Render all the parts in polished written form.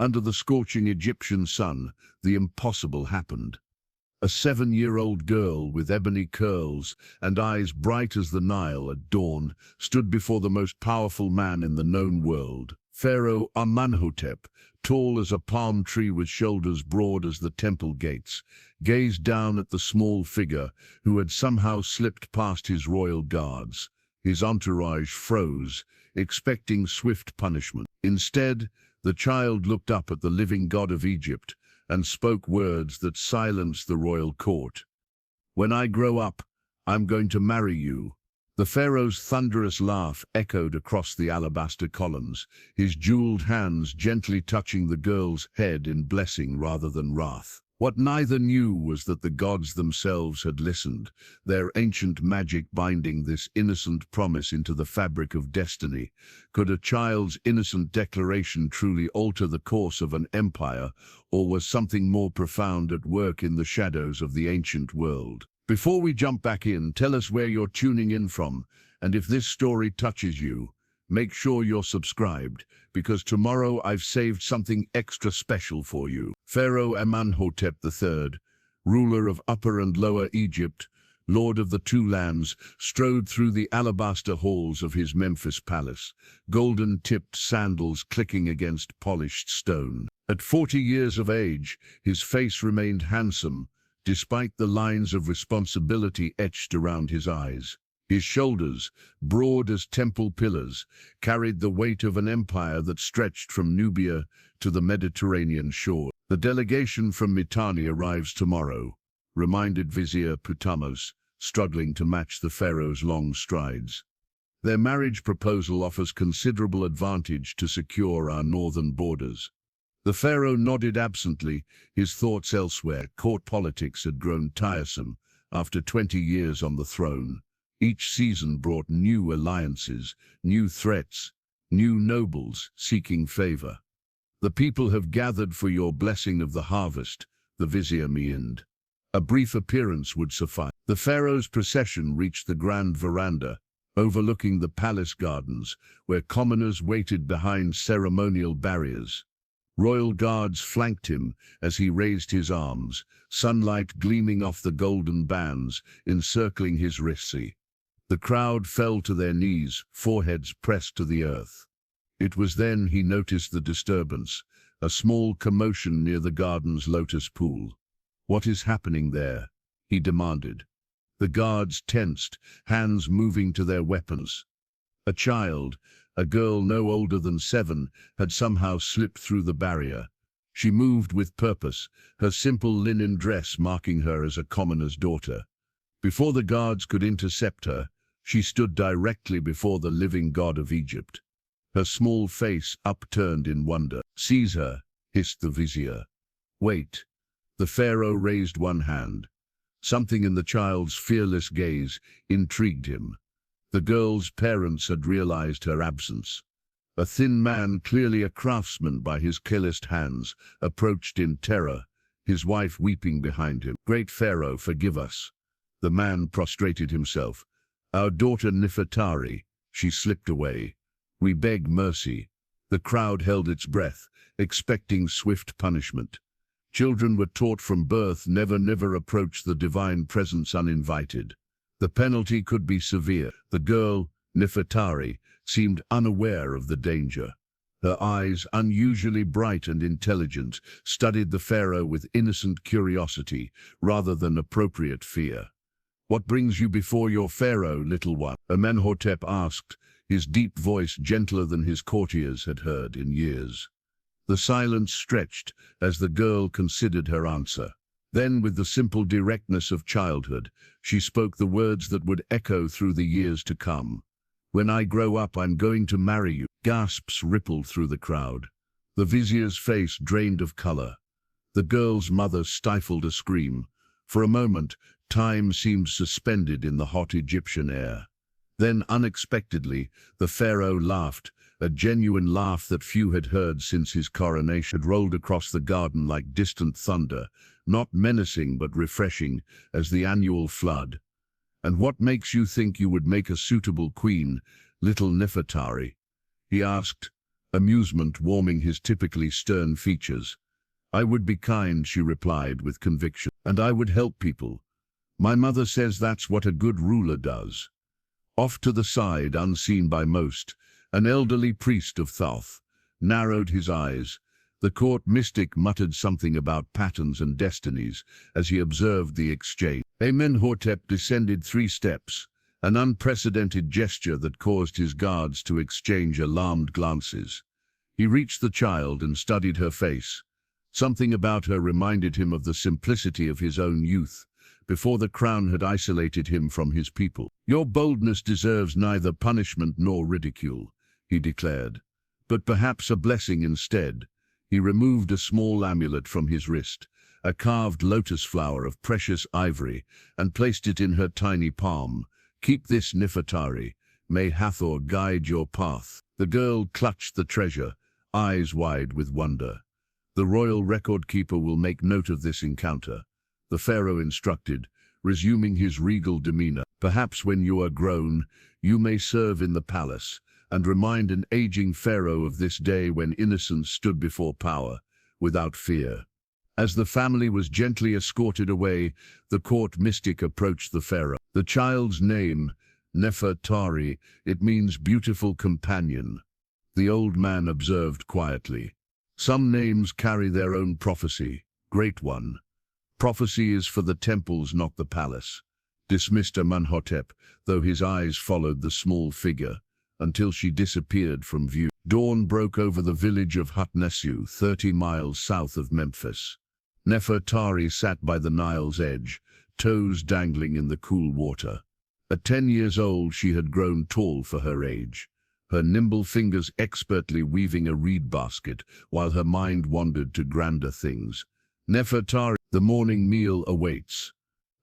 Under the scorching Egyptian sun, the impossible happened. A 7-year-old girl with ebony curls and eyes bright as the Nile at dawn stood before the most powerful man in the known world. Pharaoh Amenhotep, tall as a palm tree with shoulders broad as the temple gates, gazed down at the small figure who had somehow slipped past his royal guards. His entourage froze, expecting swift punishment. Instead, the child looked up at the living god of Egypt and spoke words that silenced the royal court. "When I grow up, I'm going to marry you." The pharaoh's thunderous laugh echoed across the alabaster columns, his jeweled hands gently touching the girl's head in blessing rather than wrath. What neither knew was that the gods themselves had listened, their ancient magic binding this innocent promise into the fabric of destiny. Could a child's innocent declaration truly alter the course of an empire, or was something more profound at work in the shadows of the ancient world? Before we jump back in, tell us where you're tuning in from, and if this story touches you, make sure you're subscribed, because tomorrow I've saved something extra special for you. Pharaoh Amenhotep III, ruler of Upper and Lower Egypt, lord of the two lands, strode through the alabaster halls of his Memphis palace, golden-tipped sandals clicking against polished stone. At 40 years of age, his face remained handsome, despite the lines of responsibility etched around his eyes. His shoulders, broad as temple pillars, carried the weight of an empire that stretched from Nubia to the Mediterranean shore. "The delegation from Mitanni arrives tomorrow," reminded Vizier Putamos, struggling to match the pharaoh's long strides. "Their marriage proposal offers considerable advantage to secure our northern borders." The pharaoh nodded absently, his thoughts elsewhere. Court politics had grown tiresome after 20 years on the throne. Each season brought new alliances, new threats, new nobles seeking favor. "The people have gathered for your blessing of the harvest," the vizier meined. A brief appearance would suffice. The pharaoh's procession reached the grand veranda, overlooking the palace gardens, where commoners waited behind ceremonial barriers. Royal guards flanked him as he raised his arms, sunlight gleaming off the golden bands encircling his wrists. The crowd fell to their knees, foreheads pressed to the earth. It was then he noticed the disturbance, a small commotion near the garden's lotus pool. "What is happening there?" he demanded. The guards tensed, hands moving to their weapons. A child, a girl no older than 7, had somehow slipped through the barrier. She moved with purpose, her simple linen dress marking her as a commoner's daughter. Before the guards could intercept her, she stood directly before the living god of Egypt, her small face upturned in wonder. "Seize her," hissed the vizier. "Wait." The pharaoh raised one hand. Something in the child's fearless gaze intrigued him. The girl's parents had realized her absence. A thin man, clearly a craftsman by his calloused hands, approached in terror, his wife weeping behind him. "Great Pharaoh, forgive us." The man prostrated himself. "Our daughter Nefertari," she slipped away. "We beg mercy." The crowd held its breath, expecting swift punishment. Children were taught from birth never approach the divine presence uninvited. The penalty could be severe. The girl, Nefertari, seemed unaware of the danger. Her eyes, unusually bright and intelligent, studied the pharaoh with innocent curiosity rather than appropriate fear. "What brings you before your pharaoh, little one?" Amenhotep asked, his deep voice gentler than his courtiers had heard in years. The silence stretched as the girl considered her answer. Then, with the simple directness of childhood, she spoke the words that would echo through the years to come. "When I grow up, I'm going to marry you." Gasps rippled through the crowd. The vizier's face drained of color. The girl's mother stifled a scream. For a moment, time seemed suspended in the hot Egyptian air. Then, unexpectedly, the pharaoh laughed, a genuine laugh that few had heard since his coronation. It rolled across the garden like distant thunder, not menacing but refreshing as the annual flood. "And what makes you think you would make a suitable queen, little Nefertari?" he asked, amusement warming his typically stern features. "I would be kind," she replied with conviction, "and I would help people. My mother says that's what a good ruler does." Off to the side, unseen by most, an elderly priest of Thoth narrowed his eyes. The court mystic muttered something about patterns and destinies as he observed the exchange. Amenhotep descended 3 steps, an unprecedented gesture that caused his guards to exchange alarmed glances. He reached the child and studied her face. Something about her reminded him of the simplicity of his own youth, before the crown had isolated him from his people. "Your boldness deserves neither punishment nor ridicule," he declared, "but perhaps a blessing instead." He removed a small amulet from his wrist, a carved lotus flower of precious ivory, and placed it in her tiny palm. "Keep this, Nefertari. May Hathor guide your path." The girl clutched the treasure, eyes wide with wonder. "The royal record keeper will make note of this encounter," the pharaoh instructed, resuming his regal demeanor. "Perhaps when you are grown, you may serve in the palace, and remind an aging pharaoh of this day when innocence stood before power, without fear." As the family was gently escorted away, the court mystic approached the pharaoh. "The child's name, Nefertari, it means beautiful companion," the old man observed quietly. "Some names carry their own prophecy, Great One. Prophecy is for the temples, not the palace," dismissed Amenhotep, though his eyes followed the small figure until she disappeared from view. Dawn broke over the village of Hutnesu, 30 miles south of Memphis. Nefertari sat by the Nile's edge, toes dangling in the cool water. At 10 years old, she had grown tall for her age, her nimble fingers expertly weaving a reed basket, while her mind wandered to grander things. "Nefertari, the morning meal awaits,"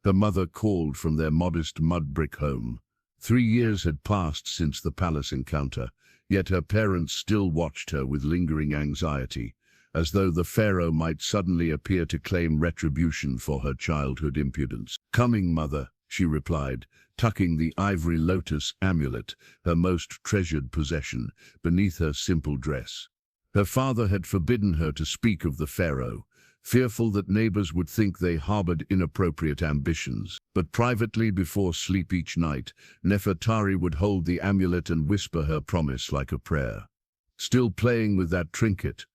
her mother called from their modest mud-brick home. 3 years had passed since the palace encounter, yet her parents still watched her with lingering anxiety, as though the pharaoh might suddenly appear to claim retribution for her childhood impudence. "Coming, mother," she replied, tucking the ivory lotus amulet, her most treasured possession, beneath her simple dress. Her father had forbidden her to speak of the pharaoh, fearful that neighbors would think they harbored inappropriate ambitions. But privately before sleep each night, Nefertari would hold the amulet and whisper her promise like a prayer. Still playing with that trinket,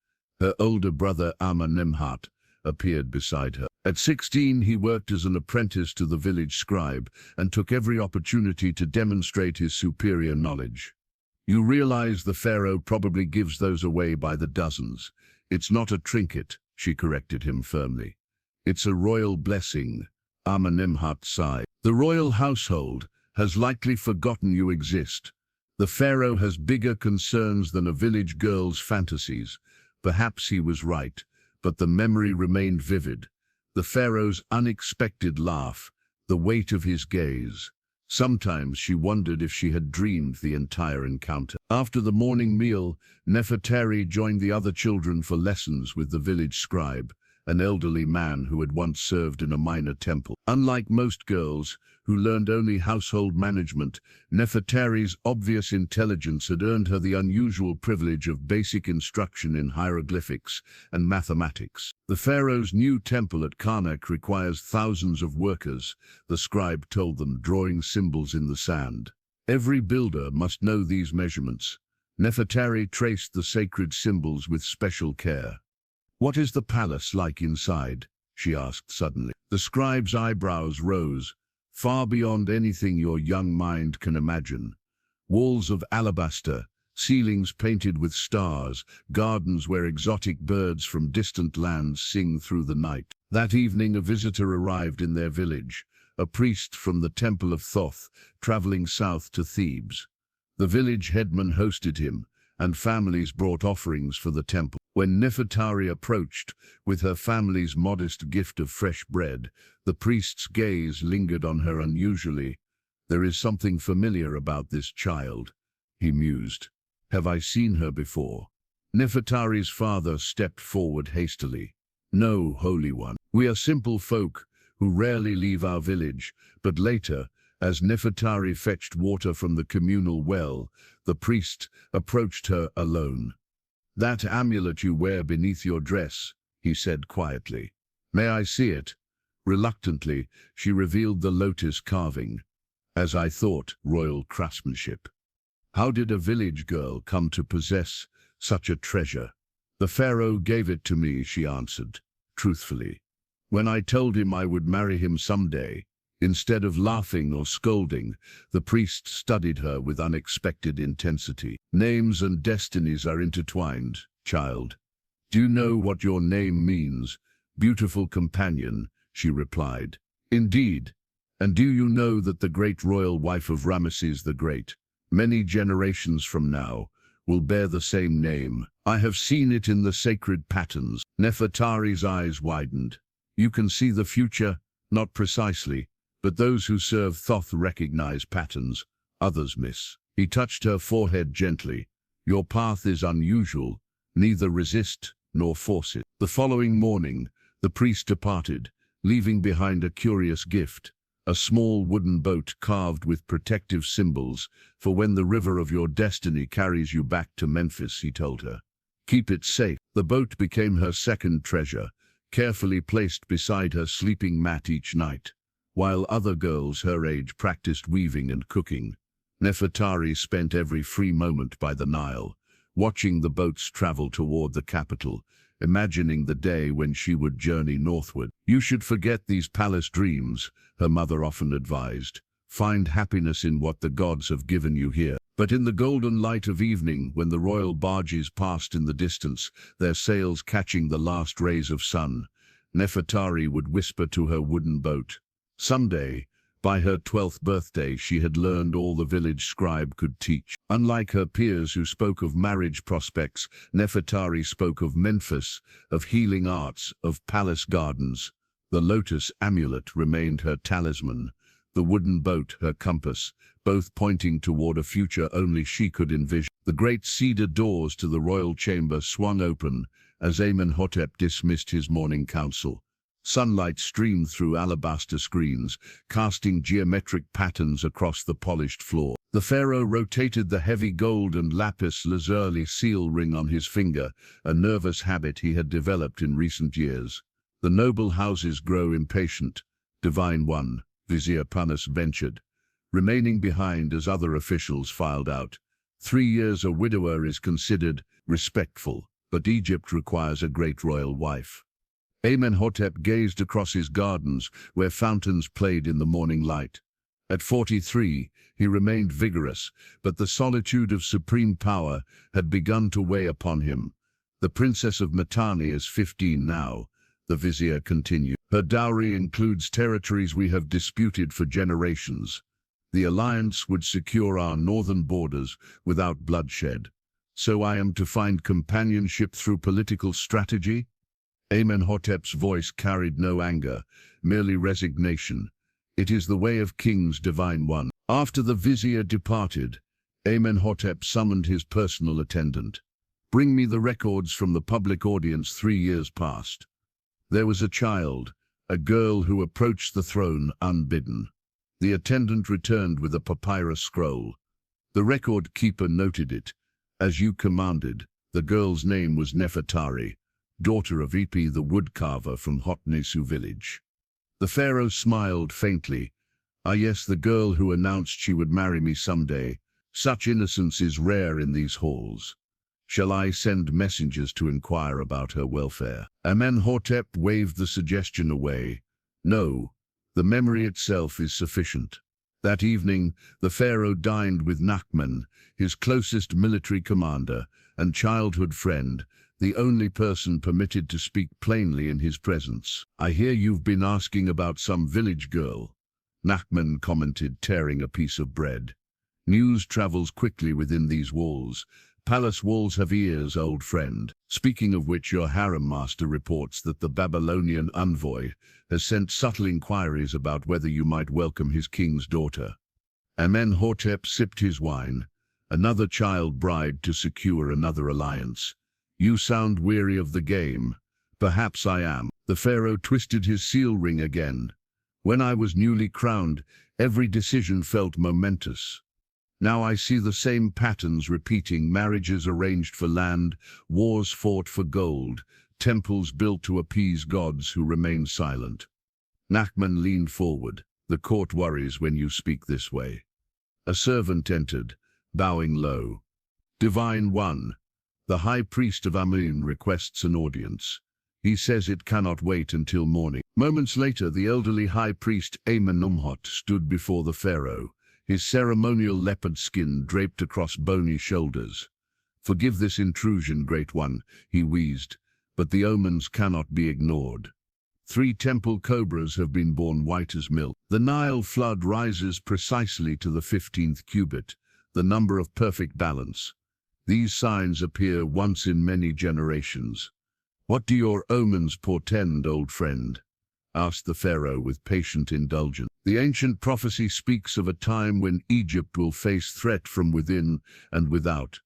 her older brother Amenemhat appeared beside her. At 16, he worked as an apprentice to the village scribe and took every opportunity to demonstrate his superior knowledge. "You realize the pharaoh probably gives those away by the dozens. It's not a trinket," she corrected him firmly. "It's a royal blessing," Amenemhat sighed. "The royal household has likely forgotten you exist. The pharaoh has bigger concerns than a village girl's fantasies." Perhaps he was right, but the memory remained vivid. The pharaoh's unexpected laugh, the weight of his gaze. Sometimes she wondered if she had dreamed the entire encounter. After the morning meal, Nefertari joined the other children for lessons with the village scribe, an elderly man who had once served in a minor temple. Unlike most girls, who learned only household management, Nefertari's obvious intelligence had earned her the unusual privilege of basic instruction in hieroglyphics and mathematics. "The pharaoh's new temple at Karnak requires thousands of workers," the scribe told them, drawing symbols in the sand. "Every builder must know these measurements." Nefertari traced the sacred symbols with special care. "What is the palace like inside?" she asked suddenly. The scribe's eyebrows rose. "Far beyond anything your young mind can imagine. Walls of alabaster, ceilings painted with stars, gardens where exotic birds from distant lands sing through the night." That evening a visitor arrived in their village, a priest from the temple of Thoth, traveling south to Thebes. The village headman hosted him, and families brought offerings for the temple. When Nefertari approached, with her family's modest gift of fresh bread, the priest's gaze lingered on her unusually. "There is something familiar about this child," he mused. "Have I seen her before?" Nefertari's father stepped forward hastily. "No, Holy One. We are simple folk who rarely leave our village." But later, as Nefertari fetched water from the communal well, the priest approached her alone. "That amulet you wear beneath your dress," he said quietly. "May I see it?" Reluctantly, she revealed the lotus carving. As I thought, royal craftsmanship. How did a village girl come to possess such a treasure? "The Pharaoh gave it to me," she answered, truthfully. "When I told him I would marry him someday." Instead of laughing or scolding, the priest studied her with unexpected intensity. "Names and destinies are intertwined, child. Do you know what your name means?" "Beautiful companion," she replied. "Indeed. And do you know that the great royal wife of Ramesses the Great, many generations from now, will bear the same name? I have seen it in the sacred patterns." Nefertari's eyes widened. "You can see the future, not precisely, but those who serve Thoth recognize patterns, others miss." He touched her forehead gently. "Your path is unusual, neither resist nor force it." The following morning, the priest departed, leaving behind a curious gift, a small wooden boat carved with protective symbols, "for when the river of your destiny carries you back to Memphis," he told her. "Keep it safe." The boat became her second treasure, carefully placed beside her sleeping mat each night. While other girls her age practiced weaving and cooking, Nefertari spent every free moment by the Nile, watching the boats travel toward the capital, imagining the day when she would journey northward. "You should forget these palace dreams," her mother often advised. "Find happiness in what the gods have given you here." But in the golden light of evening, when the royal barges passed in the distance, their sails catching the last rays of sun, Nefertari would whisper to her wooden boat. Someday, by her 12th birthday, she had learned all the village scribe could teach. Unlike her peers who spoke of marriage prospects, Nefertari spoke of Memphis, of healing arts, of palace gardens. The lotus amulet remained her talisman, the wooden boat her compass, both pointing toward a future only she could envision. The great cedar doors to the royal chamber swung open as Amenhotep dismissed his morning council. Sunlight streamed through alabaster screens, casting geometric patterns across the polished floor. The pharaoh rotated the heavy gold and lapis lazuli seal ring on his finger, a nervous habit he had developed in recent years. "The noble houses grow impatient," Divine One, Vizier Panas ventured, remaining behind as other officials filed out. 3 years a widower is considered respectful, but Egypt requires a great royal wife. Amenhotep gazed across his gardens, where fountains played in the morning light. At 43, he remained vigorous, but the solitude of supreme power had begun to weigh upon him. "The Princess of Mitanni is 15 now," the vizier continued. "Her dowry includes territories we have disputed for generations. The alliance would secure our northern borders without bloodshed. So I am to find companionship through political strategy?" Amenhotep's voice carried no anger, merely resignation. "It is the way of kings, Divine One." After the vizier departed, Amenhotep summoned his personal attendant. "Bring me the records from the public audience 3 years past." There was a child, a girl who approached the throne unbidden. The attendant returned with a papyrus scroll. The record keeper noted it. "As you commanded, the girl's name was Nefertari, daughter of Ipi the woodcarver from Hotnesu village." The pharaoh smiled faintly. "Ah yes, the girl who announced she would marry me someday. Such innocence is rare in these halls. Shall I send messengers to inquire about her welfare?" Amenhotep waved the suggestion away. "No, the memory itself is sufficient." That evening, the pharaoh dined with Nachman, his closest military commander and childhood friend, the only person permitted to speak plainly in his presence. "I hear you've been asking about some village girl," Nachman commented, tearing a piece of bread. "News travels quickly within these walls. Palace walls have ears, old friend. Speaking of which, your harem master reports that the Babylonian envoy has sent subtle inquiries about whether you might welcome his king's daughter." Amenhotep sipped his wine. "Another child bride to secure another alliance. You sound weary of the game." "Perhaps I am." The pharaoh twisted his seal ring again. "When I was newly crowned, every decision felt momentous. Now I see the same patterns repeating: marriages arranged for land, wars fought for gold, temples built to appease gods who remain silent. Nachman leaned forward. The court worries when you speak this way. A servant entered, bowing low. Divine One, the high priest of Amun requests an audience. He says it cannot wait until morning. Moments later, the elderly high priest Amenemhat stood before the pharaoh, his ceremonial leopard skin draped across bony shoulders. Forgive this intrusion, Great One, he wheezed, but the omens cannot be ignored. 3 temple cobras have been born white as milk. The Nile flood rises precisely to the 15th cubit, the number of perfect balance. These signs appear once in many generations. What do your omens portend, old friend? Asked the pharaoh with patient indulgence. The ancient prophecy speaks of a time when Egypt will face threat from within and without.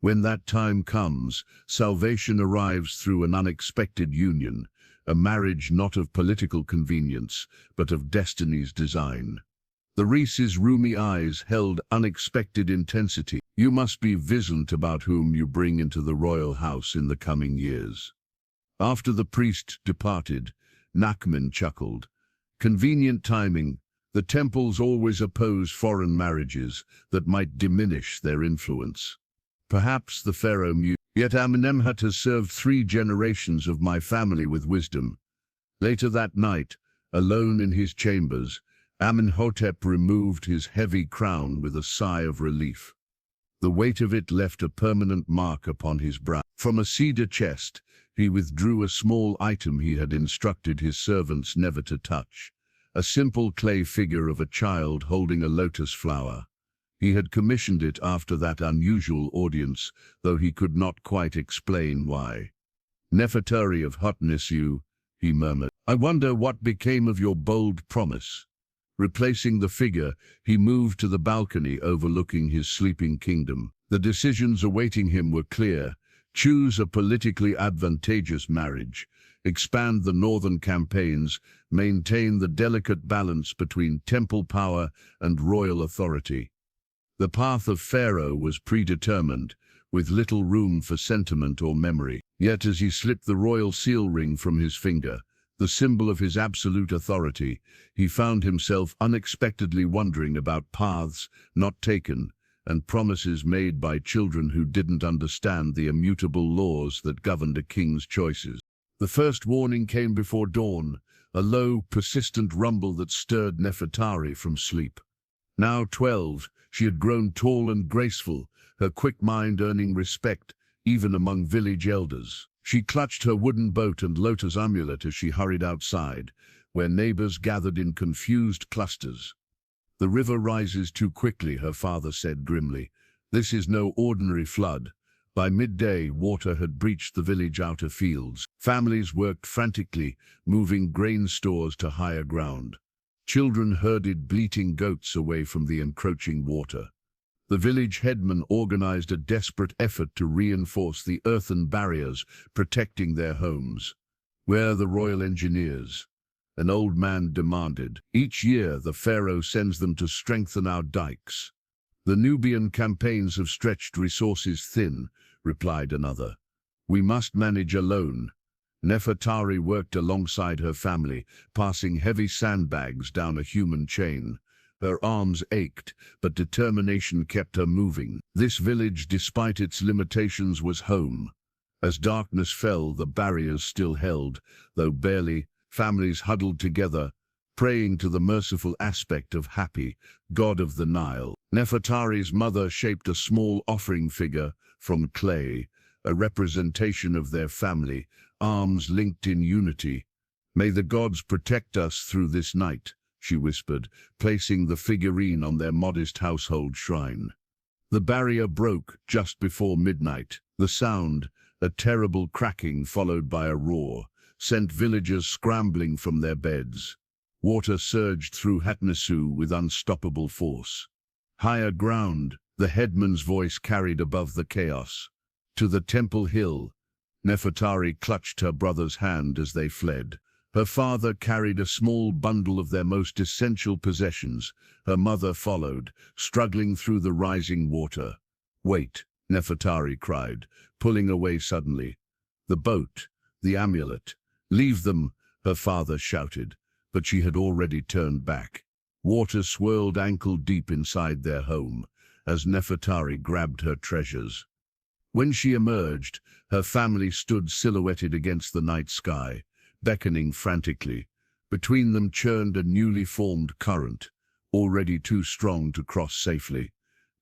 When that time comes, salvation arrives through an unexpected union, a marriage not of political convenience, but of destiny's design. The Reese's rheumy eyes held unexpected intensity. You must be vigilant about whom you bring into the royal house in the coming years. After the priest departed, Nachman chuckled. Convenient timing. The temples always oppose foreign marriages that might diminish their influence. Perhaps the pharaoh knew. Yet Amenemhat has served 3 generations of my family with wisdom. Later that night, alone in his chambers, Amenhotep removed his heavy crown with a sigh of relief. The weight of it left a permanent mark upon his brow. From a cedar chest, he withdrew a small item he had instructed his servants never to touch, a simple clay figure of a child holding a lotus flower. He had commissioned it after that unusual audience, though he could not quite explain why. Nefertari of Hutnesu, he murmured, I wonder what became of your bold promise. Replacing the figure, he moved to the balcony overlooking his sleeping kingdom. The decisions awaiting him were clear. Choose a politically advantageous marriage, expand the northern campaigns, maintain the delicate balance between temple power and royal authority. The path of Pharaoh was predetermined, with little room for sentiment or memory. Yet as he slipped the royal seal ring from his finger, the symbol of his absolute authority, he found himself unexpectedly wondering about paths not taken and promises made by children who didn't understand the immutable laws that governed a king's choices. The first warning came before dawn, a low, persistent rumble that stirred Nefertari from sleep. Now 12, she had grown tall and graceful, her quick mind earning respect, even among village elders. She clutched her wooden boat and lotus amulet as she hurried outside, where neighbors gathered in confused clusters. The river rises too quickly, her father said grimly. This is no ordinary flood. By midday, water had breached the village outer fields. Families worked frantically, moving grain stores to higher ground. Children herded bleating goats away from the encroaching water. The village headman organized a desperate effort to reinforce the earthen barriers protecting their homes. Where are the royal engineers? An old man demanded. Each year the pharaoh sends them to strengthen our dikes. The Nubian campaigns have stretched resources thin, replied another. We must manage alone. Nefertari worked alongside her family, passing heavy sandbags down a human chain. Her arms ached, but determination kept her moving. This village, despite its limitations, was home. As darkness fell, the barriers still held, though barely. Families huddled together, praying to the merciful aspect of Hapi, god of the Nile. Nefertari's mother shaped a small offering figure from clay, a representation of their family, arms linked in unity. May the gods protect us through this night, she whispered, placing the figurine on their modest household shrine. The barrier broke just before midnight. The sound, a terrible cracking followed by a roar, sent villagers scrambling from their beds. Water surged through Hatnesu with unstoppable force. Higher ground, the headman's voice carried above the chaos. To the temple hill. Nefertari clutched her brother's hand as they fled, Her father carried a small bundle of their most essential possessions. Her mother followed, struggling through the rising water. "Wait," Nefertari cried, pulling away suddenly. "The boat, the amulet. Leave them," her father shouted, but she had already turned back. Water swirled ankle-deep inside their home as Nefertari grabbed her treasures. When she emerged, her family stood silhouetted against the night sky, beckoning frantically. Between them churned a newly formed current, already too strong to cross safely.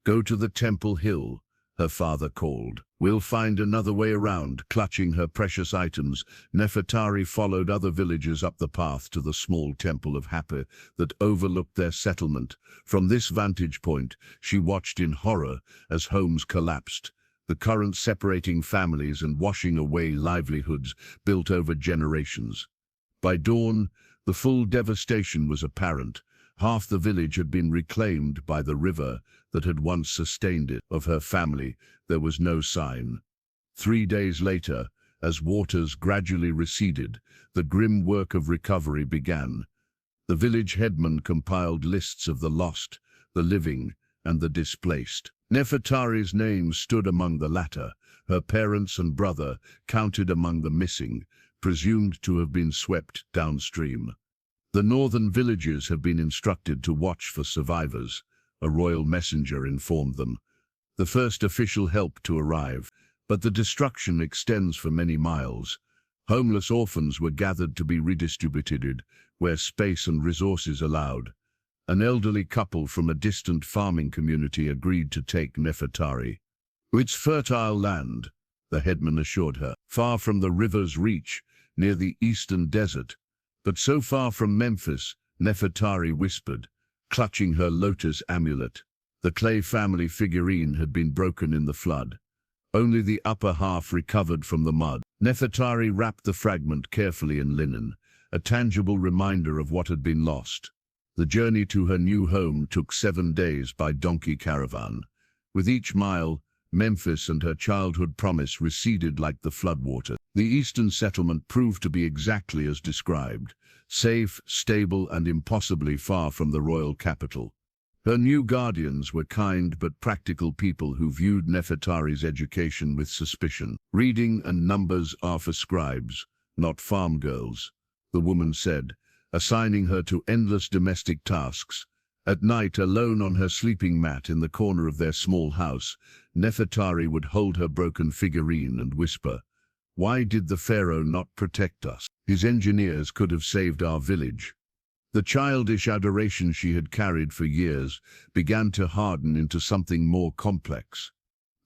"Go to the temple hill," her father called. "We'll find another way around." Clutching her precious items, Nefertari followed other villagers up the path to the small temple of Hapi that overlooked their settlement. From this vantage point, she watched in horror as homes collapsed, the current separating families and washing away livelihoods built over generations. By dawn, the full devastation was apparent. Half the village had been reclaimed by the river that had once sustained it. Of her family, there was no sign. 3 days later, as waters gradually receded, the grim work of recovery began. The village headman compiled lists of the lost, the living, and the displaced. Nefertari's name stood among the latter. Her parents and brother counted among the missing, presumed to have been swept downstream. The northern villages have been instructed to watch for survivors, a royal messenger informed them. The first official help to arrive, but the destruction extends for many miles. Homeless orphans were gathered to be redistributed where space and resources allowed. An elderly couple from a distant farming community agreed to take Nefertari. "It's fertile land," the headman assured her, "far from the river's reach, near the eastern desert. But so far from Memphis," Nefertari whispered, clutching her lotus amulet. The clay family figurine had been broken in the flood. Only the upper half recovered from the mud. Nefertari wrapped the fragment carefully in linen, a tangible reminder of what had been lost. The journey to her new home took 7 days by donkey caravan. With each mile, Memphis and her childhood promise receded like the floodwater. The eastern settlement proved to be exactly as described, safe, stable, and impossibly far from the royal capital. Her new guardians were kind but practical people who viewed Nefertari's education with suspicion. "Reading and numbers are for scribes, not farm girls," the woman said, assigning her to endless domestic tasks. At night, alone on her sleeping mat in the corner of their small house, Nefertari would hold her broken figurine and whisper, "Why did the Pharaoh not protect us? His engineers could have saved our village." The childish adoration she had carried for years began to harden into something more complex.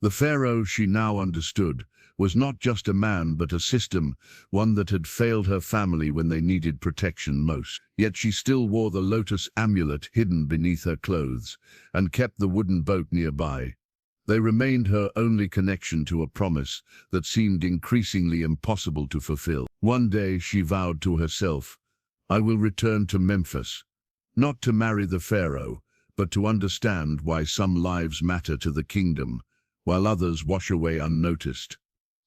The Pharaoh, she now understood, was not just a man but a system, one that had failed her family when they needed protection most. Yet she still wore the lotus amulet hidden beneath her clothes, and kept the wooden boat nearby. They remained her only connection to a promise that seemed increasingly impossible to fulfill. One day she vowed to herself, "I will return to Memphis, not to marry the Pharaoh, but to understand why some lives matter to the kingdom, while others wash away unnoticed."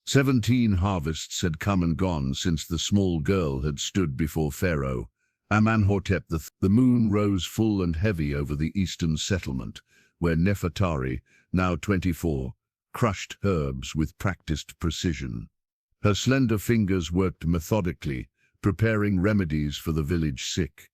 17 harvests had come and gone since the small girl had stood before Pharaoh, Amenhotep III. The moon rose full and heavy over the eastern settlement, where Nefertari, now 24, crushed herbs with practiced precision. Her slender fingers worked methodically, preparing remedies for the village sick.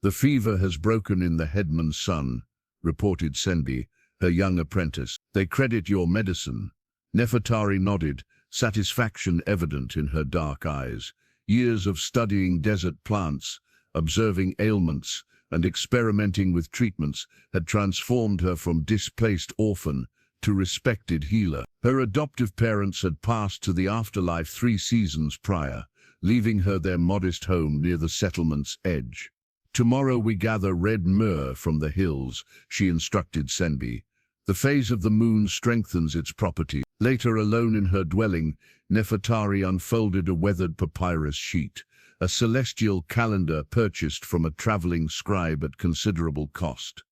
"The fever has broken in the headman's son," reported Senbi, her young apprentice. "They credit your medicine." Nefertari nodded, satisfaction evident in her dark eyes. Years of studying desert plants, observing ailments, and experimenting with treatments had transformed her from displaced orphan to respected healer. Her adoptive parents had passed to the afterlife 3 seasons prior, leaving her their modest home near the settlement's edge. "Tomorrow we gather red myrrh from the hills," she instructed Senbi. "The phase of the moon strengthens its property." Later, alone in her dwelling, Nefertari unfolded a weathered papyrus sheet, a celestial calendar purchased from a traveling scribe at considerable cost.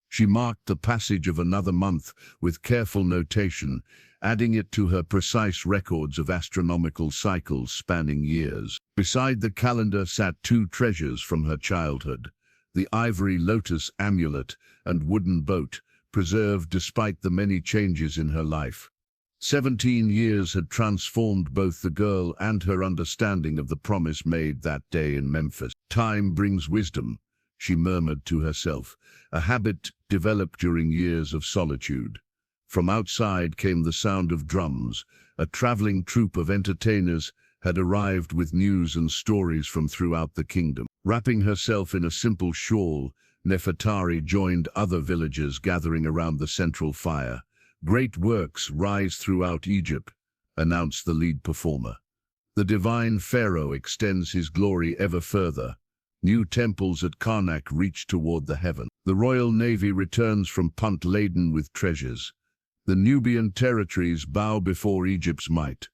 She marked the passage of another month with careful notation, adding it to her precise records of astronomical cycles spanning years. Beside the calendar sat two treasures from her childhood, the ivory lotus amulet and wooden boat, preserved despite the many changes in her life. 17 years had transformed both the girl and her understanding of the promise made that day in Memphis. "Time brings wisdom," she murmured to herself, a habit developed during years of solitude. From outside came the sound of drums. A traveling troupe of entertainers had arrived with news and stories from throughout the kingdom. Wrapping herself in a simple shawl, Nefertari joined other villagers gathering around the central fire. "Great works rise throughout Egypt," announced the lead performer. "The divine Pharaoh extends his glory ever further. New temples at Karnak reach toward the heaven. The royal navy returns from Punt laden with treasures. The Nubian territories bow before Egypt's might."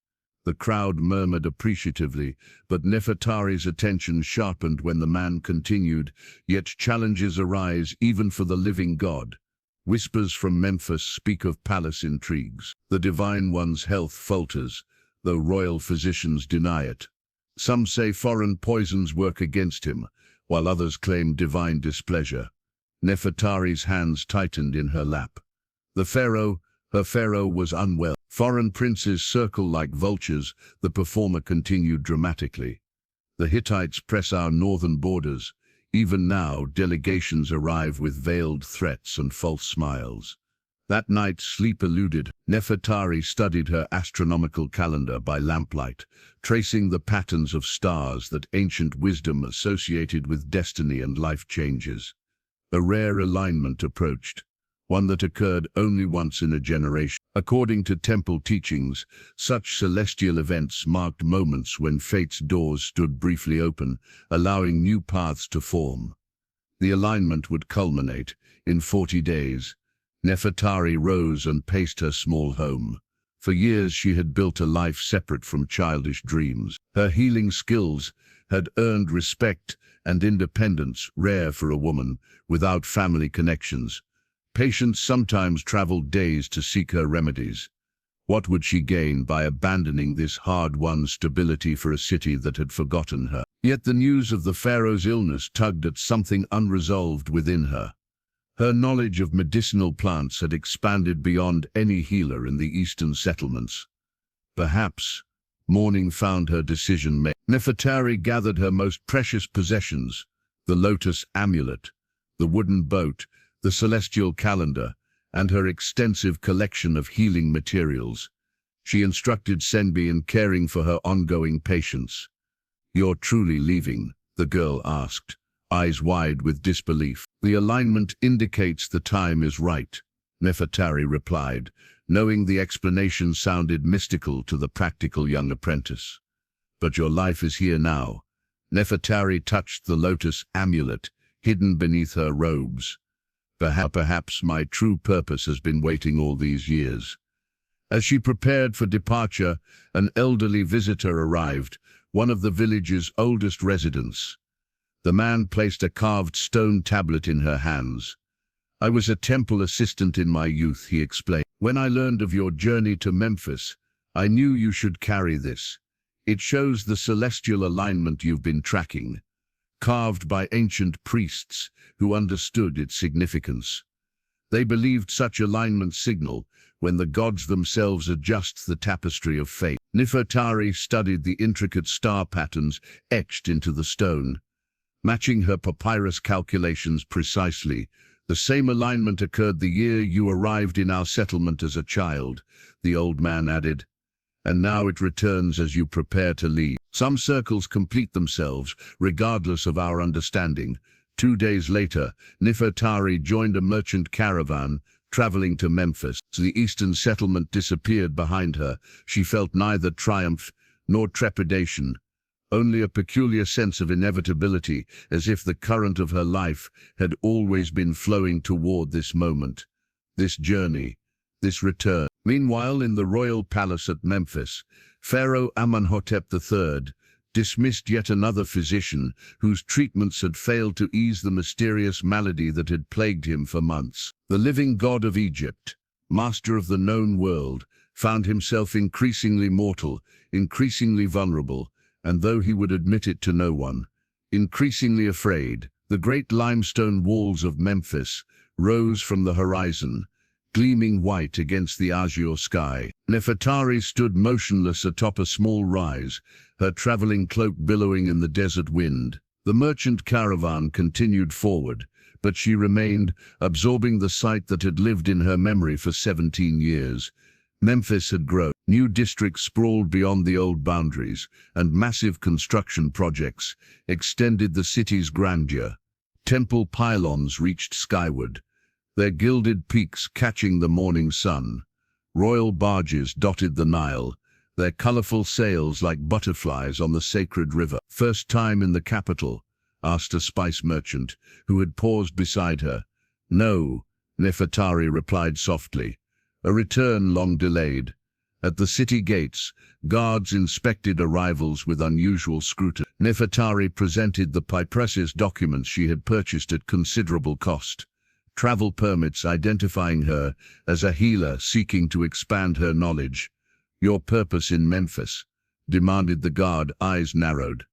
The crowd murmured appreciatively, but Nefertari's attention sharpened when the man continued, "Yet challenges arise even for the living God. Whispers from Memphis speak of palace intrigues. The divine one's health falters, though royal physicians deny it. Some say foreign poisons work against him, while others claim divine displeasure." Nefertari's hands tightened in her lap. Her pharaoh was unwell. "Foreign princes circle like vultures," the performer continued dramatically. "The Hittites press our northern borders. Even now, delegations arrive with veiled threats and false smiles." That night, sleep eluded. Nefertari studied her astronomical calendar by lamplight, tracing the patterns of stars that ancient wisdom associated with destiny and life changes. A rare alignment approached, one that occurred only once in a generation. According to temple teachings, such celestial events marked moments when fate's doors stood briefly open, allowing new paths to form. The alignment would culminate in 40 days. Nefertari rose and paced her small home. For years she had built a life separate from childish dreams. Her healing skills had earned respect and independence rare for a woman without family connections. Patients sometimes traveled days to seek her remedies. What would she gain by abandoning this hard-won stability for a city that had forgotten her? Yet the news of the pharaoh's illness tugged at something unresolved within her. Her knowledge of medicinal plants had expanded beyond any healer in the eastern settlements. Perhaps morning found her decision made. Nefertari gathered her most precious possessions, the lotus amulet, the wooden boat, the celestial calendar, and her extensive collection of healing materials. She instructed Senbi in caring for her ongoing patients. "You're truly leaving?" the girl asked, eyes wide with disbelief. "The alignment indicates the time is right," Nefertari replied, knowing the explanation sounded mystical to the practical young apprentice. "But your life is here now." Nefertari touched the lotus amulet, hidden beneath her robes. Perhaps my true purpose has been waiting all these years." As she prepared for departure, an elderly visitor arrived, one of the village's oldest residents. The man placed a carved stone tablet in her hands. "I was a temple assistant in my youth," he explained. "When I learned of your journey to Memphis, I knew you should carry this. It shows the celestial alignment you've been tracking, carved by ancient priests who understood its significance. They believed such alignments signal when the gods themselves adjust the tapestry of fate." Nefertari studied the intricate star patterns etched into the stone. Matching her papyrus calculations precisely, the same alignment occurred the year you arrived in our settlement as a child, the old man added. "And now it returns as you prepare to leave. Some circles complete themselves, regardless of our understanding." 2 days later, Nefertari joined a merchant caravan, traveling to Memphis. As the eastern settlement disappeared behind her, she felt neither triumph nor trepidation, only a peculiar sense of inevitability, as if the current of her life had always been flowing toward this moment, this journey, this return. Meanwhile, in the royal palace at Memphis, Pharaoh Amenhotep III, dismissed yet another physician whose treatments had failed to ease the mysterious malady that had plagued him for months. The living god of Egypt, master of the known world, found himself increasingly mortal, increasingly vulnerable, and though he would admit it to no one, increasingly afraid. The great limestone walls of Memphis rose from the horizon, gleaming white against the azure sky. Nefertari stood motionless atop a small rise, her traveling cloak billowing in the desert wind. The merchant caravan continued forward, but she remained, absorbing the sight that had lived in her memory for 17 years. Memphis had grown. New districts sprawled beyond the old boundaries, and massive construction projects extended the city's grandeur. Temple pylons reached skyward, their gilded peaks catching the morning sun. Royal barges dotted the Nile, their colorful sails like butterflies on the sacred river. "First time in the capital?" asked a spice merchant, who had paused beside her. "No," Nefertari replied softly. "A return long delayed." At the city gates, guards inspected arrivals with unusual scrutiny. Nefertari presented the precious documents she had purchased at considerable cost. Travel permits identifying her as a healer seeking to expand her knowledge. "Your purpose in Memphis?" demanded the guard, eyes narrowed.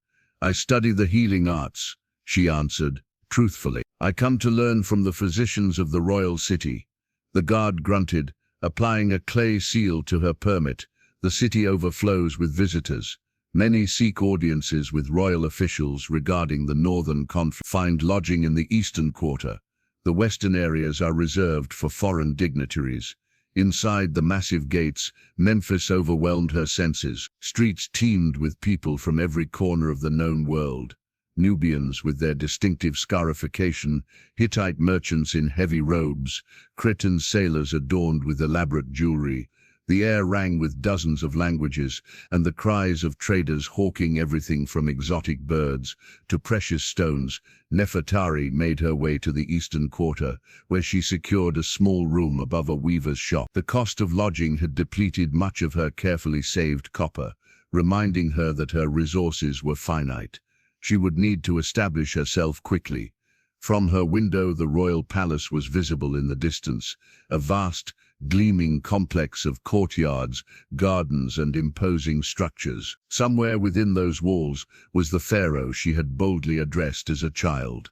"I study the healing arts," she answered, truthfully. "I come to learn from the physicians of the royal city." The guard grunted, applying a clay seal to her permit. "The city overflows with visitors. Many seek audiences with royal officials regarding the northern conflict. Find lodging in the eastern quarter. The western areas are reserved for foreign dignitaries." Inside the massive gates, Memphis overwhelmed her senses. Streets teemed with people from every corner of the known world. Nubians with their distinctive scarification, Hittite merchants in heavy robes, Cretan sailors adorned with elaborate jewelry. The air rang with dozens of languages, and the cries of traders hawking everything from exotic birds to precious stones. Nefertari made her way to the eastern quarter, where she secured a small room above a weaver's shop. The cost of lodging had depleted much of her carefully saved copper, reminding her that her resources were finite. She would need to establish herself quickly. From her window, the royal palace was visible in the distance, a vast, gleaming complex of courtyards, gardens, and imposing structures. Somewhere within those walls was the Pharaoh she had boldly addressed as a child.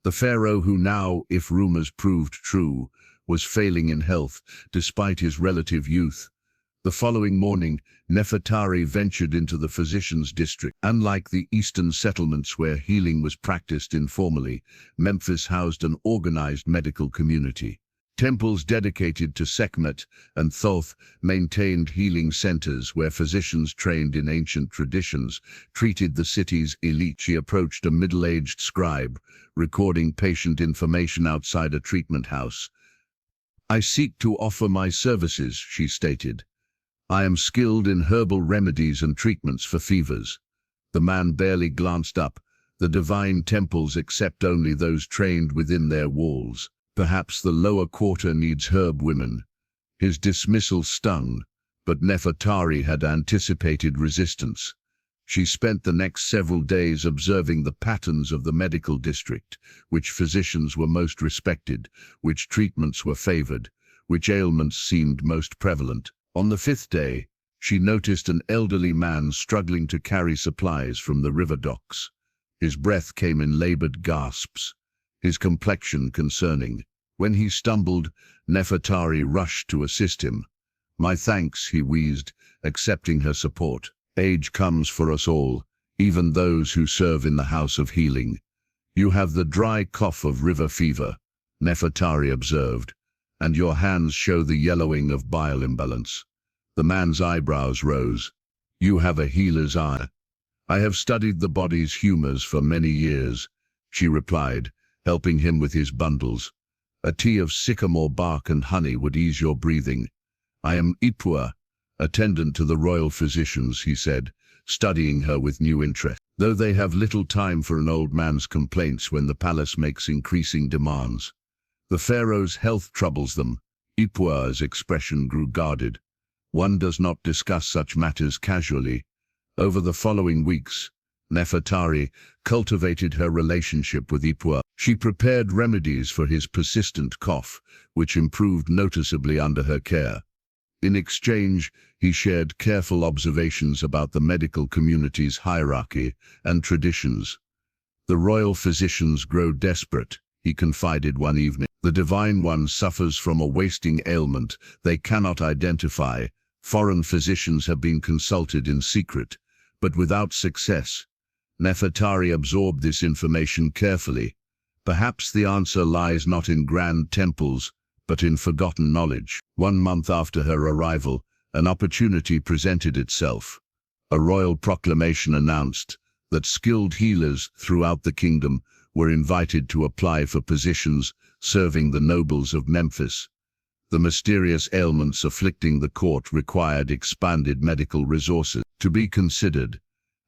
The Pharaoh who now, if rumors proved true, was failing in health despite his relative youth. The following morning, Nefertari ventured into the physician's district. Unlike the eastern settlements where healing was practiced informally, Memphis housed an organized medical community. Temples dedicated to Sekhmet and Thoth maintained healing centers where physicians trained in ancient traditions treated the city's elite. She approached a middle-aged scribe, recording patient information outside a treatment house. "I seek to offer my services," she stated. "I am skilled in herbal remedies and treatments for fevers." The man barely glanced up. The divine temples accept only those trained within their walls. Perhaps the lower quarter needs herb women. His dismissal stung, but Nefertari had anticipated resistance. She spent the next several days observing the patterns of the medical district, which physicians were most respected, which treatments were favored, which ailments seemed most prevalent. On the fifth day, she noticed an elderly man struggling to carry supplies from the river docks. His breath came in labored gasps, his complexion concerning. When he stumbled, Nefertari rushed to assist him. "My thanks," he wheezed, accepting her support. "Age comes for us all, even those who serve in the house of healing." "You have the dry cough of river fever," Nefertari observed, "and your hands show the yellowing of bile imbalance." The man's eyebrows rose. "You have a healer's eye." "I have studied the body's humors for many years," she replied, helping him with his bundles. "A tea of sycamore bark and honey would ease your breathing." "I am Ipua, attendant to the royal physicians," he said, studying her with new interest. "Though they have little time for an old man's complaints when the palace makes increasing demands. The pharaoh's health troubles them." Ipua's expression grew guarded. "One does not discuss such matters casually." Over the following weeks, Nefertari cultivated her relationship with Ipuwer. She prepared remedies for his persistent cough, which improved noticeably under her care. In exchange, he shared careful observations about the medical community's hierarchy and traditions. "The royal physicians grow desperate," he confided one evening. "The Divine One suffers from a wasting ailment they cannot identify. Foreign physicians have been consulted in secret, but without success." Nefertari absorbed this information carefully. Perhaps the answer lies not in grand temples, but in forgotten knowledge. 1 month after her arrival, an opportunity presented itself. A royal proclamation announced that skilled healers throughout the kingdom were invited to apply for positions serving the nobles of Memphis. The mysterious ailments afflicting the court required expanded medical resources. To be considered,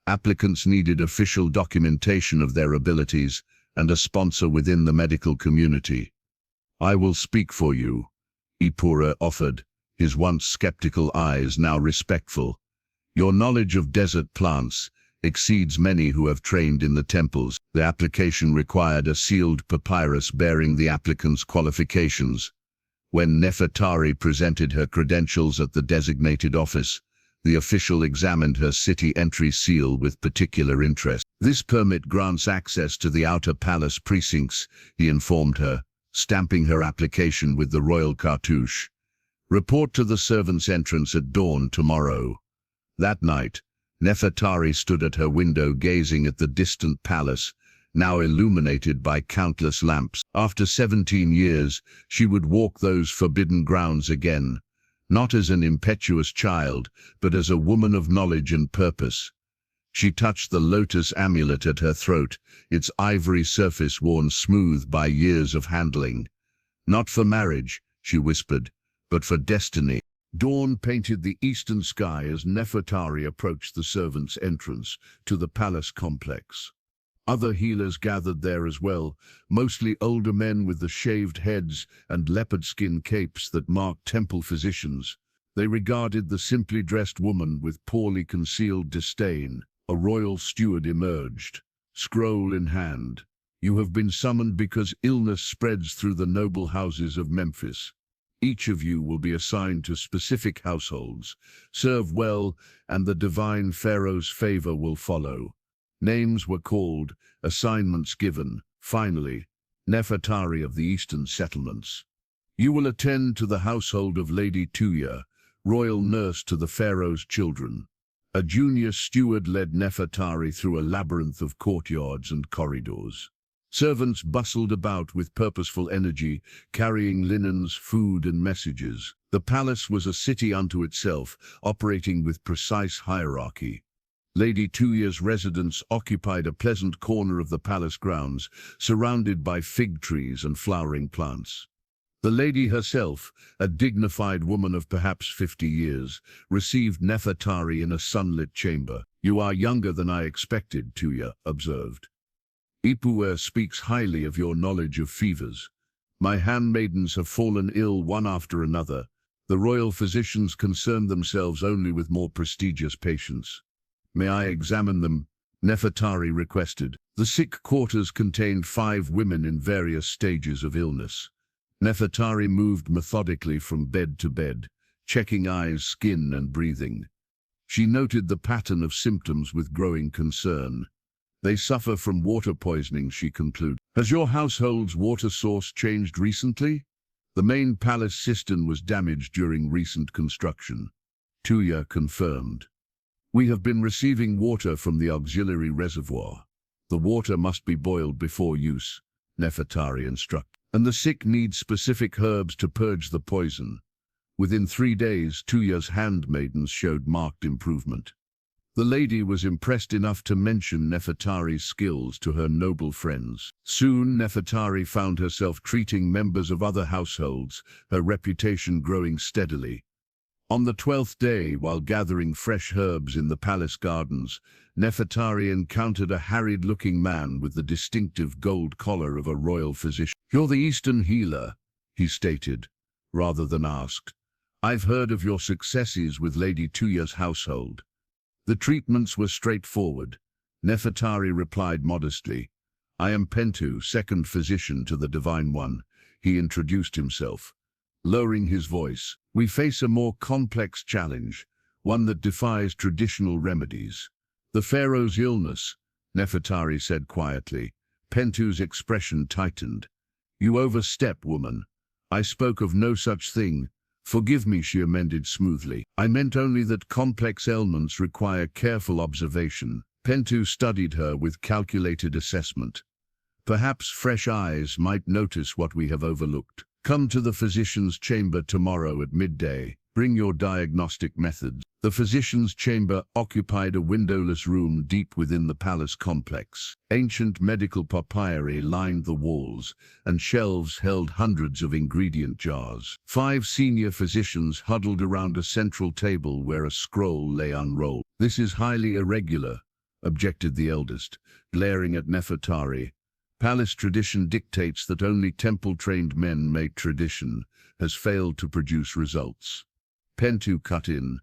applicants needed official documentation of their abilities and a sponsor within the medical community. "I will speak for you," Ipuwer offered, his once skeptical eyes now respectful. "Your knowledge of desert plants exceeds many who have trained in the temples." The application required a sealed papyrus bearing the applicant's qualifications. When Nefertari presented her credentials at the designated office, the official examined her city entry seal with particular interest. "This permit grants access to the outer palace precincts," he informed her, stamping her application with the royal cartouche. "Report to the servants' entrance at dawn tomorrow." That night, Nefertari stood at her window gazing at the distant palace, now illuminated by countless lamps. After 17 years, she would walk those forbidden grounds again, not as an impetuous child, but as a woman of knowledge and purpose. She touched the lotus amulet at her throat, its ivory surface worn smooth by years of handling. "Not for marriage," she whispered, "but for destiny." Dawn painted the eastern sky as Nefertari approached the servants' entrance to the palace complex. Other healers gathered there as well, mostly older men with the shaved heads and leopard skin capes that marked temple physicians. They regarded the simply dressed woman with poorly concealed disdain. A royal steward emerged, scroll in hand. "You have been summoned because illness spreads through the noble houses of Memphis. Each of you will be assigned to specific households. Serve well, and the divine Pharaoh's favor will follow." Names were called, assignments given. Finally, Nefertari of the eastern settlements. "You will attend to the household of Lady Tuya, royal nurse to the Pharaoh's children." A junior steward led Nefertari through a labyrinth of courtyards and corridors. Servants bustled about with purposeful energy, carrying linens, food, and messages. The palace was a city unto itself, operating with precise hierarchy. Lady Tuya's residence occupied a pleasant corner of the palace grounds, surrounded by fig trees and flowering plants. The lady herself, a dignified woman of perhaps 50 years, received Nefertari in a sunlit chamber. "You are younger than I expected," Tuya observed. "Ipuwer speaks highly of your knowledge of fevers. My handmaidens have fallen ill one after another. The royal physicians concern themselves only with more prestigious patients." "May I examine them?" Nefertari requested. The sick quarters contained 5 women in various stages of illness. Nefertari moved methodically from bed to bed, checking eyes, skin, and breathing. She noted the pattern of symptoms with growing concern. "They suffer from water poisoning," she concluded. "Has your household's water source changed recently?" "The main palace cistern was damaged during recent construction," Tuya confirmed. "We have been receiving water from the auxiliary reservoir. The water must be boiled before use," Nefertari instructed. "And the sick need specific herbs to purge the poison." Within 3 days, Tuya's handmaidens showed marked improvement. The lady was impressed enough to mention Nefertari's skills to her noble friends. Soon, Nefertari found herself treating members of other households, her reputation growing steadily. On the 12th day, while gathering fresh herbs in the palace gardens, Nefertari encountered a harried-looking man with the distinctive gold collar of a royal physician. "You're the Eastern healer," he stated, rather than asked. "I've heard of your successes with Lady Tuya's household." The treatments were straightforward. Nefertari replied modestly, "I am Pentu, second physician to the Divine One." He introduced himself, lowering his voice. "We face a more complex challenge, one that defies traditional remedies." "The Pharaoh's illness," Nefertari said quietly. Pentu's expression tightened. "You overstep, woman. I spoke of no such thing. Forgive me," she amended smoothly. "I meant only that complex ailments require careful observation." Pentu studied her with calculated assessment. "Perhaps fresh eyes might notice what we have overlooked. Come to the physician's chamber tomorrow at midday. Bring your diagnostic methods." The physician's chamber occupied a windowless room deep within the palace complex. Ancient medical papyri lined the walls, and shelves held hundreds of ingredient jars. 5 senior physicians huddled around a central table where a scroll lay unrolled. "This is highly irregular," objected the eldest, glaring at Nefertari. "Palace tradition dictates that only temple-trained men make tradition, has failed to produce results." Pentu cut in.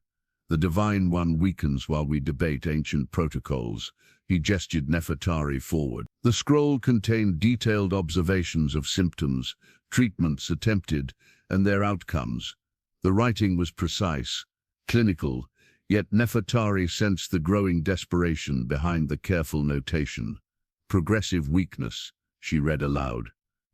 "The Divine One weakens while we debate ancient protocols." He gestured Nefertari forward. The scroll contained detailed observations of symptoms, treatments attempted, and their outcomes. The writing was precise, clinical, yet Nefertari sensed the growing desperation behind the careful notation. "Progressive weakness," she read aloud.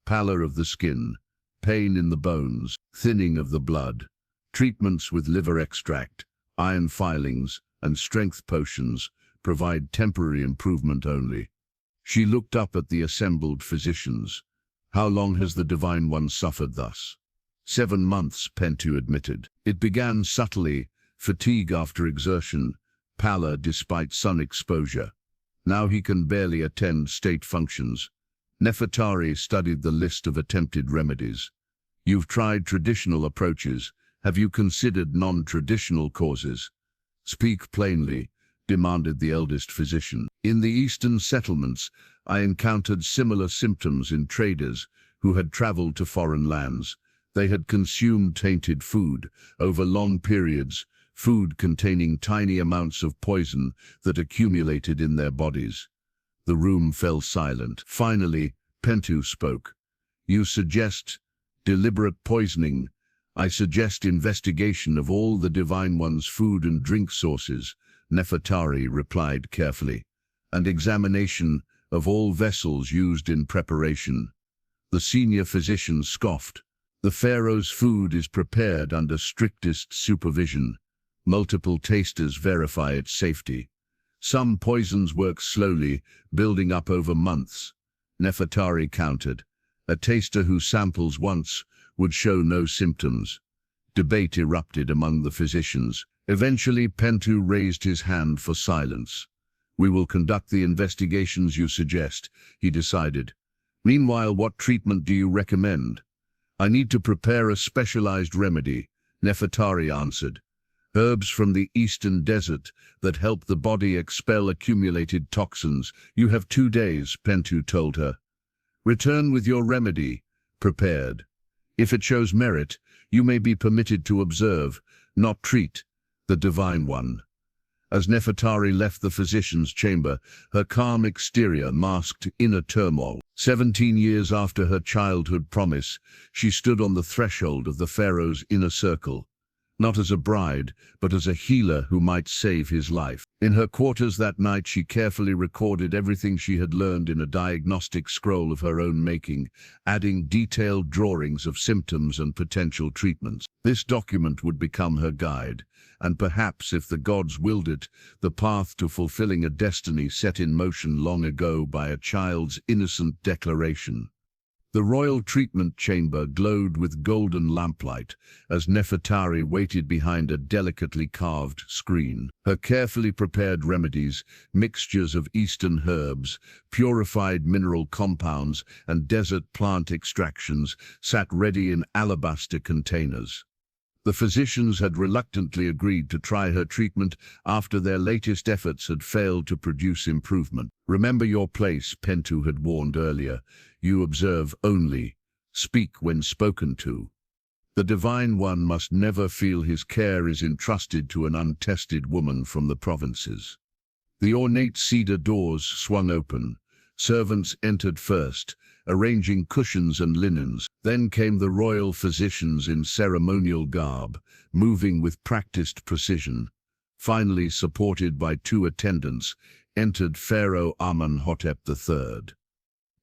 "Pallor of the skin, pain in the bones, thinning of the blood. Treatments with liver extract, iron filings, and strength potions provide temporary improvement only." She looked up at the assembled physicians. "How long has the Divine One suffered thus?" 7 months, Pentu admitted. "It began subtly, fatigue after exertion, pallor despite sun exposure. Now he can barely attend state functions." Nefertari studied the list of attempted remedies. "You've tried traditional approaches. Have you considered non-traditional causes?" "Speak plainly," demanded the eldest physician. "In the eastern settlements, I encountered similar symptoms in traders who had traveled to foreign lands. They had consumed tainted food over long periods, food containing tiny amounts of poison that accumulated in their bodies." The room fell silent. Finally, Pentu spoke. "You suggest deliberate poisoning. I suggest investigation of all the Divine One's food and drink sources," Nefertari replied carefully, "and examination of all vessels used in preparation." The senior physician scoffed. "The Pharaoh's food is prepared under strictest supervision. Multiple tasters verify its safety. Some poisons work slowly, building up over months." Nefertari countered. "A taster who samples once would show no symptoms." Debate erupted among the physicians. Eventually, Pentu raised his hand for silence. "We will conduct the investigations you suggest," he decided. "Meanwhile, what treatment do you recommend?" "I need to prepare a specialized remedy," Nefertari answered. "Herbs from the eastern desert that help the body expel accumulated toxins." "You have 2 days," Pentu told her. "Return with your remedy, prepared. If it shows merit, you may be permitted to observe, not treat, the Divine One." As Nefertari left the physician's chamber, her calm exterior masked inner turmoil. 17 years after her childhood promise, she stood on the threshold of the Pharaoh's inner circle, not as a bride, but as a healer who might save his life. In her quarters that night, she carefully recorded everything she had learned in a diagnostic scroll of her own making, adding detailed drawings of symptoms and potential treatments. This document would become her guide, and perhaps, if the gods willed it, the path to fulfilling a destiny set in motion long ago by a child's innocent declaration. The royal treatment chamber glowed with golden lamplight as Nefertari waited behind a delicately carved screen. Her carefully prepared remedies, mixtures of eastern herbs, purified mineral compounds, and desert plant extractions, sat ready in alabaster containers. The physicians had reluctantly agreed to try her treatment after their latest efforts had failed to produce improvement. "Remember your place," Pentu had warned earlier. "You observe only. Speak when spoken to. The Divine One must never feel his care is entrusted to an untested woman from the provinces." The ornate cedar doors swung open. Servants entered first, arranging cushions and linens. Then came the royal physicians in ceremonial garb, moving with practiced precision. Finally, supported by 2 attendants, entered Pharaoh Amenhotep III.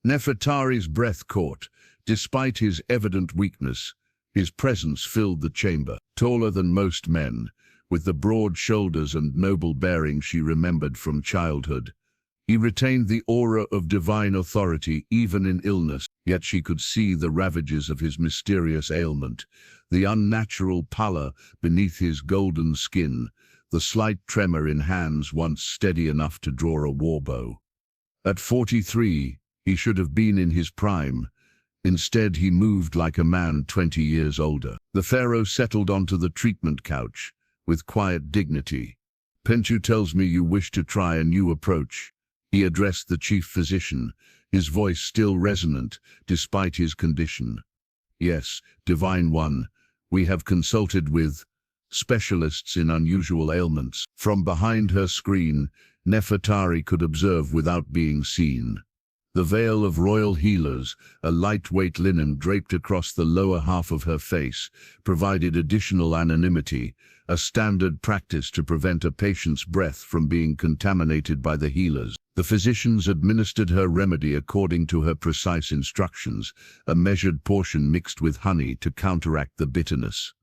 Nefertari's breath caught. Despite his evident weakness, his presence filled the chamber. Taller than most men, with the broad shoulders and noble bearing she remembered from childhood, he retained the aura of divine authority even in illness, yet she could see the ravages of his mysterious ailment, the unnatural pallor beneath his golden skin, the slight tremor in hands once steady enough to draw a warbow. At 43, he should have been in his prime. Instead, he moved like a man 20 years older. The pharaoh settled onto the treatment couch with quiet dignity. "Pentu tells me you wish to try a new approach." He addressed the chief physician, his voice still resonant despite his condition. "Yes, Divine One, we have consulted with specialists in unusual ailments." From behind her screen, Nefertari could observe without being seen. The veil of royal healers, a lightweight linen draped across the lower half of her face, provided additional anonymity, a standard practice to prevent a patient's breath from being contaminated by the healers. The physicians administered her remedy according to her precise instructions, a measured portion mixed with honey to counteract the bitterness.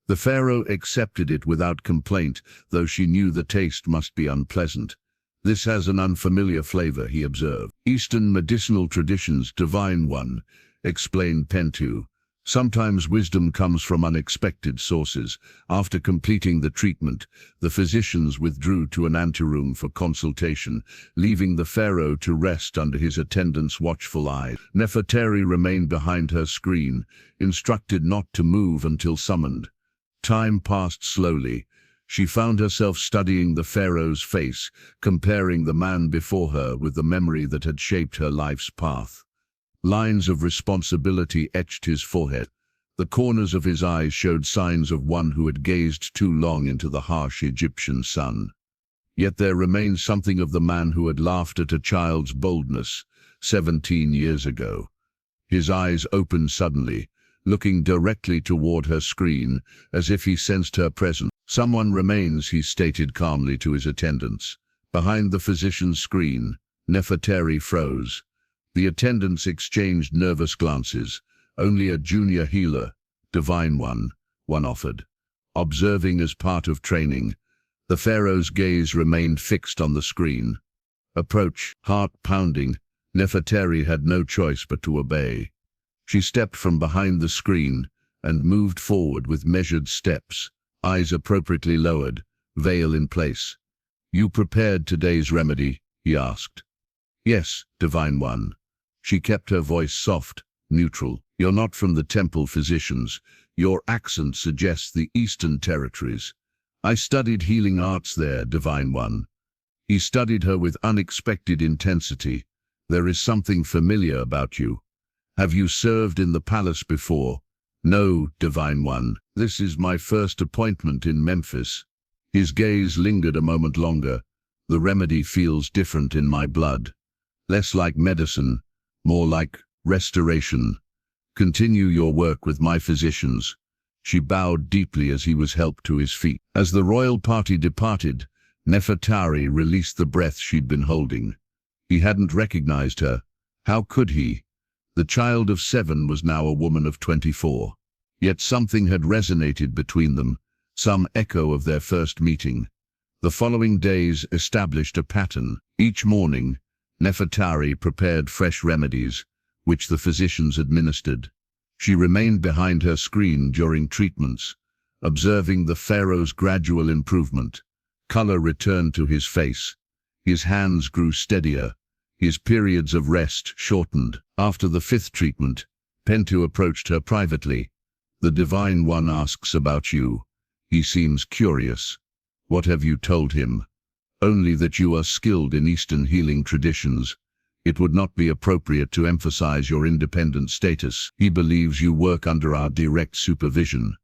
The pharaoh accepted it without complaint, though she knew the taste must be unpleasant. "This has an unfamiliar flavor," he observed. "Eastern medicinal traditions, Divine One," explained Pentu. "Sometimes wisdom comes from unexpected sources." After completing the treatment, the physicians withdrew to an anteroom for consultation, leaving the pharaoh to rest under his attendant's watchful eye. Nefertari remained behind her screen, instructed not to move until summoned. Time passed slowly. She found herself studying the pharaoh's face, comparing the man before her with the memory that had shaped her life's path. Lines of responsibility etched his forehead. The corners of his eyes showed signs of one who had gazed too long into the harsh Egyptian sun. Yet there remained something of the man who had laughed at a child's boldness 17 years ago. His eyes opened suddenly, looking directly toward her screen, as if he sensed her presence. "Someone remains," he stated calmly to his attendants. Behind the physician's screen, Nefertari froze. The attendants exchanged nervous glances. "Only a junior healer, Divine One," one offered. Observing as part of training, the pharaoh's gaze remained fixed on the screen. "Approach." Heart pounding, Nefertari had no choice but to obey. She stepped from behind the screen and moved forward with measured steps, eyes appropriately lowered, veil in place. "You prepared today's remedy?" he asked. "Yes, Divine One." She kept her voice soft, neutral. "You're not from the temple physicians. Your accent suggests the Eastern territories." "I studied healing arts there, Divine One." He studied her with unexpected intensity. "There is something familiar about you. Have you served in the palace before?" "No, Divine One. This is my first appointment in Memphis." His gaze lingered a moment longer. "The remedy feels different in my blood. Less like medicine, more like restoration. Continue your work with my physicians." She bowed deeply as he was helped to his feet. As the royal party departed, Nefertari released the breath she'd been holding. He hadn't recognized her. How could he? The child of 7 was now a woman of 24. Yet something had resonated between them, some echo of their first meeting. The following days established a pattern. Each morning, Nefertari prepared fresh remedies, which the physicians administered. She remained behind her screen during treatments, observing the pharaoh's gradual improvement. Color returned to his face. His hands grew steadier. His periods of rest shortened. After the 5th treatment, Pentu approached her privately. "The Divine One asks about you. He seems curious. What have you told him?" "Only that you are skilled in Eastern healing traditions. It would not be appropriate to emphasize your independent status. He believes you work under our direct supervision."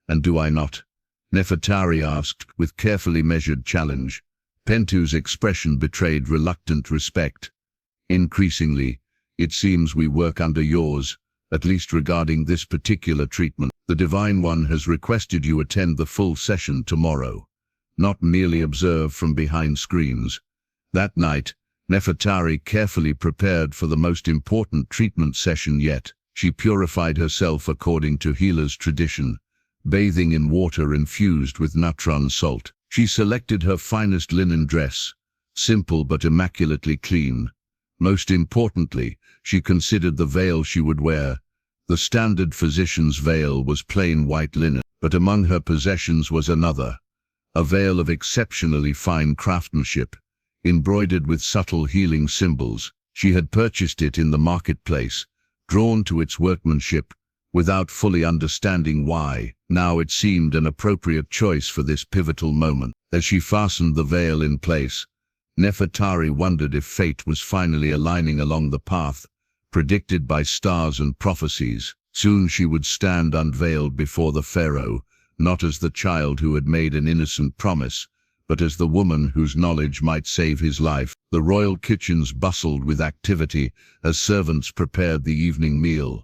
"And do I not?" Nefertari asked with carefully measured challenge. Pentu's expression betrayed reluctant respect. Increasingly, it seems we work under yours, at least regarding this particular treatment. The Divine One has requested you attend the full session tomorrow, not merely observe from behind screens. That night, Nefertari carefully prepared for the most important treatment session yet. She purified herself according to healer's tradition, bathing in water infused with natron salt. She selected her finest linen dress, simple but immaculately clean. Most importantly, she considered the veil she would wear. The standard physician's veil was plain white linen, but among her possessions was another, a veil of exceptionally fine craftsmanship, embroidered with subtle healing symbols. She had purchased it in the marketplace, drawn to its workmanship, without fully understanding why. Now it seemed an appropriate choice for this pivotal moment. As she fastened the veil in place, Nefertari wondered if fate was finally aligning along the path predicted by stars and prophecies. Soon she would stand unveiled before the Pharaoh, not as the child who had made an innocent promise, but as the woman whose knowledge might save his life. The royal kitchens bustled with activity as servants prepared the evening meal.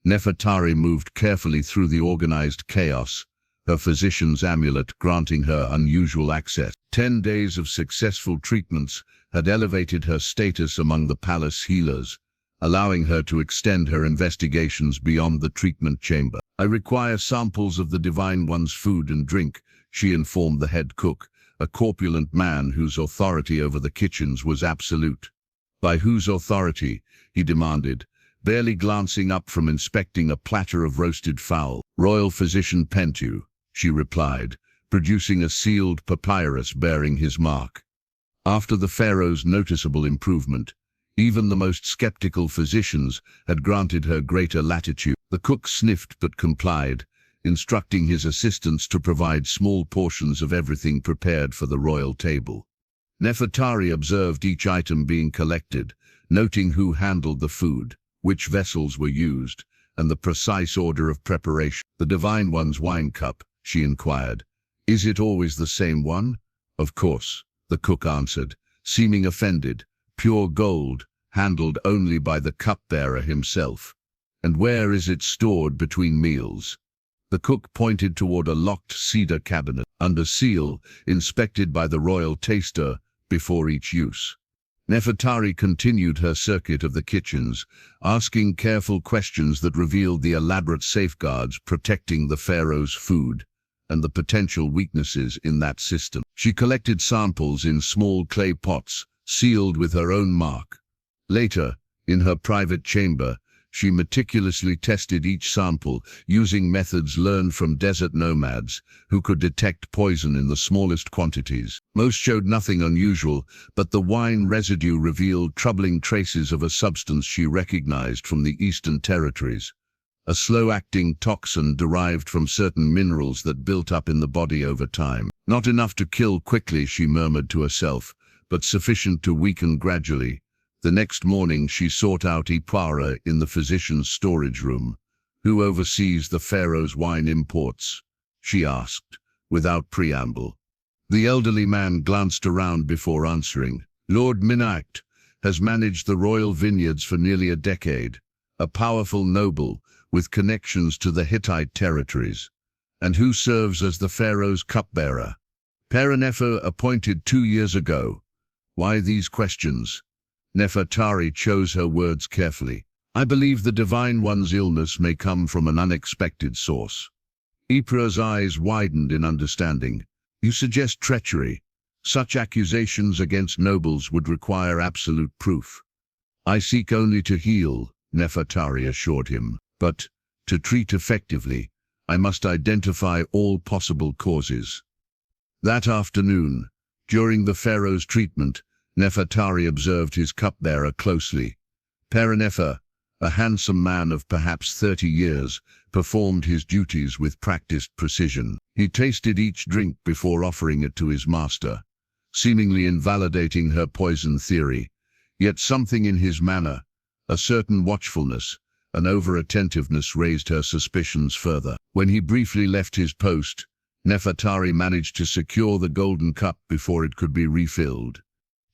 Nefertari moved carefully through the organized chaos, her physician's amulet granting her unusual access. 10 days of successful treatments had elevated her status among the palace healers, allowing her to extend her investigations beyond the treatment chamber. "I require samples of the Divine One's food and drink," she informed the head cook, a corpulent man whose authority over the kitchens was absolute. "By whose authority?" he demanded, barely glancing up from inspecting a platter of roasted fowl. "Royal Physician Pentu," she replied, producing a sealed papyrus bearing his mark. After the pharaoh's noticeable improvement, even the most skeptical physicians had granted her greater latitude. The cook sniffed but complied, instructing his assistants to provide small portions of everything prepared for the royal table. Nefertari observed each item being collected, noting who handled the food, which vessels were used, and the precise order of preparation. "The Divine One's wine cup," she inquired. "Is it always the same one?" "Of course," the cook answered, seeming offended. "Pure gold, handled only by the cupbearer himself." "And where is it stored between meals?" The cook pointed toward a locked cedar cabinet, under seal, inspected by the royal taster before each use. Nefertari continued her circuit of the kitchens, asking careful questions that revealed the elaborate safeguards protecting the pharaoh's food and the potential weaknesses in that system. She collected samples in small clay pots, sealed with her own mark. Later, in her private chamber, she meticulously tested each sample, using methods learned from desert nomads who could detect poison in the smallest quantities. Most showed nothing unusual, but the wine residue revealed troubling traces of a substance she recognized from the Eastern Territories. A slow-acting toxin derived from certain minerals that built up in the body over time. "Not enough to kill quickly," she murmured to herself, "but sufficient to weaken gradually." The next morning she sought out Ipara in the physician's storage room. "Who oversees the pharaoh's wine imports?" she asked, without preamble. The elderly man glanced around before answering. "Lord Minacht has managed the royal vineyards for nearly a decade, a powerful noble with connections to the Hittite territories." "And who serves as the pharaoh's cupbearer?" "Pharaoh appointed 2 years ago." "Why these questions?" Nefertari chose her words carefully. "I believe the Divine One's illness may come from an unexpected source." Ipra's eyes widened in understanding. "You suggest treachery. Such accusations against nobles would require absolute proof." "I seek only to heal," Nefertari assured him. "But, to treat effectively, I must identify all possible causes." That afternoon, during the pharaoh's treatment, Nefertari observed his cupbearer closely. Pharaoh, a handsome man of perhaps 30 years, performed his duties with practiced precision. He tasted each drink before offering it to his master, seemingly invalidating her poison theory. Yet something in his manner, a certain watchfulness, an over-attentiveness raised her suspicions further. When he briefly left his post, Nefertari managed to secure the golden cup before it could be refilled.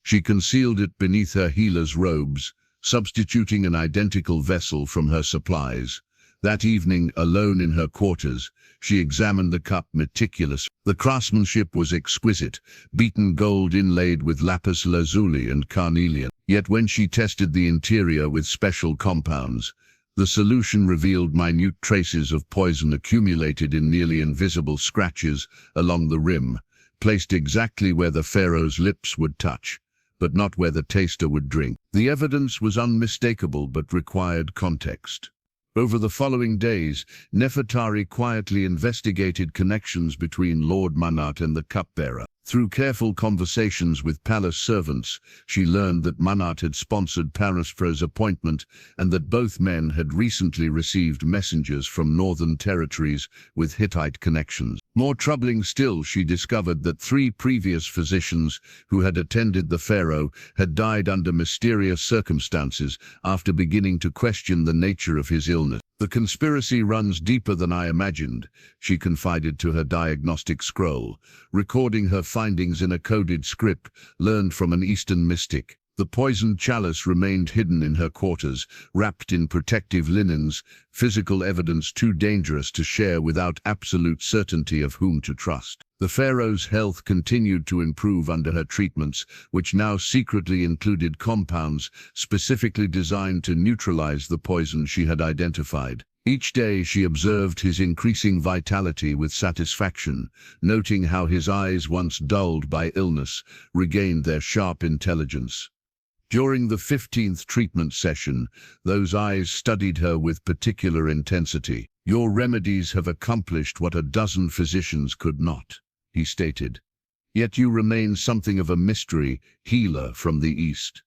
She concealed it beneath her healer's robes, substituting an identical vessel from her supplies. That evening, alone in her quarters, she examined the cup meticulously. The craftsmanship was exquisite, beaten gold inlaid with lapis lazuli and carnelian. Yet when she tested the interior with special compounds, the solution revealed minute traces of poison accumulated in nearly invisible scratches along the rim, placed exactly where the pharaoh's lips would touch, but not where the taster would drink. The evidence was unmistakable but required context. Over the following days, Nefertari quietly investigated connections between Lord Manat and the cupbearer. Through careful conversations with palace servants, she learned that Manat had sponsored Pharaoh's appointment and that both men had recently received messengers from northern territories with Hittite connections. More troubling still, she discovered that 3 previous physicians who had attended the pharaoh had died under mysterious circumstances after beginning to question the nature of his illness. "The conspiracy runs deeper than I imagined," she confided to her diagnostic scroll, recording her findings in a coded script learned from an Eastern mystic. The poisoned chalice remained hidden in her quarters, wrapped in protective linens, physical evidence too dangerous to share without absolute certainty of whom to trust. The pharaoh's health continued to improve under her treatments, which now secretly included compounds specifically designed to neutralize the poison she had identified. Each day she observed his increasing vitality with satisfaction, noting how his eyes, once dulled by illness, regained their sharp intelligence. During the 15th treatment session, those eyes studied her with particular intensity. "Your remedies have accomplished what a dozen physicians could not," he stated. "Yet you remain something of a mystery, healer from the East."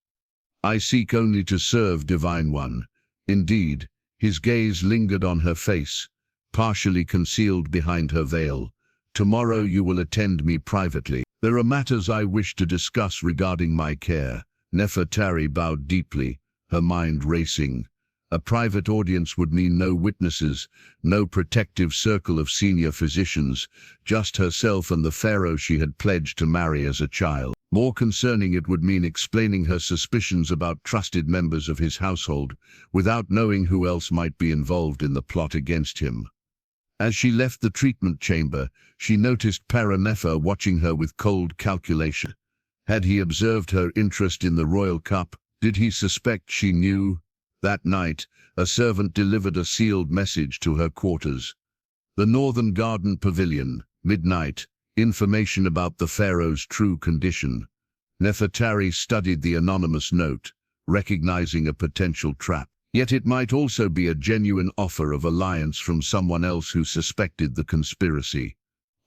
"I seek only to serve, Divine One." Indeed, his gaze lingered on her face, partially concealed behind her veil. "Tomorrow you will attend me privately. There are matters I wish to discuss regarding my care." Nefertari bowed deeply, her mind racing. A private audience would mean no witnesses, no protective circle of senior physicians, just herself and the pharaoh she had pledged to marry as a child. More concerning, it would mean explaining her suspicions about trusted members of his household, without knowing who else might be involved in the plot against him. As she left the treatment chamber, she noticed Pharaoh watching her with cold calculation. Had he observed her interest in the royal cup? Did he suspect she knew? That night, a servant delivered a sealed message to her quarters. "The Northern Garden Pavilion, midnight. Information about the pharaoh's true condition." Nefertari studied the anonymous note, recognizing a potential trap. Yet it might also be a genuine offer of alliance from someone else who suspected the conspiracy.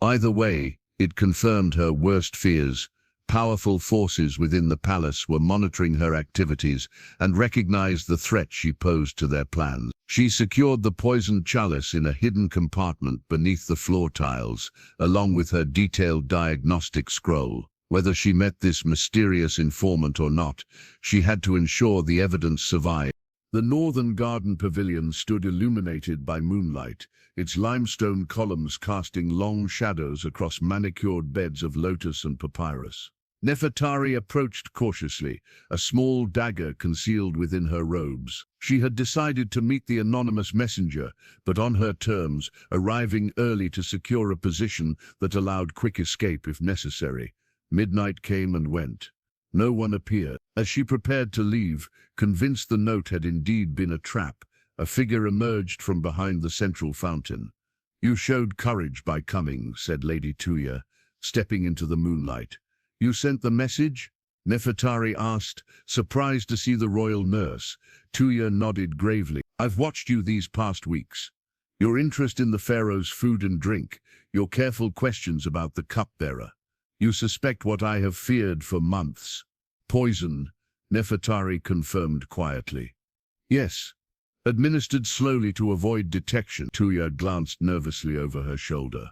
Either way, it confirmed her worst fears. Powerful forces within the palace were monitoring her activities and recognized the threat she posed to their plans. She secured the poisoned chalice in a hidden compartment beneath the floor tiles, along with her detailed diagnostic scroll. Whether she met this mysterious informant or not, she had to ensure the evidence survived. The Northern Garden Pavilion stood illuminated by moonlight, its limestone columns casting long shadows across manicured beds of lotus and papyrus. Nefertari approached cautiously, a small dagger concealed within her robes. She had decided to meet the anonymous messenger, but on her terms, arriving early to secure a position that allowed quick escape if necessary. Midnight came and went. No one appeared. As she prepared to leave, convinced the note had indeed been a trap, a figure emerged from behind the central fountain. "You showed courage by coming," said Lady Tuya, stepping into the moonlight. "You sent the message?" Nefertari asked, surprised to see the royal nurse. Tuya nodded gravely. "I've watched you these past weeks. Your interest in the pharaoh's food and drink, your careful questions about the cupbearer. You suspect what I have feared for months. Poison," Nefertari confirmed quietly. "Yes. Administered slowly to avoid detection." Tuya glanced nervously over her shoulder.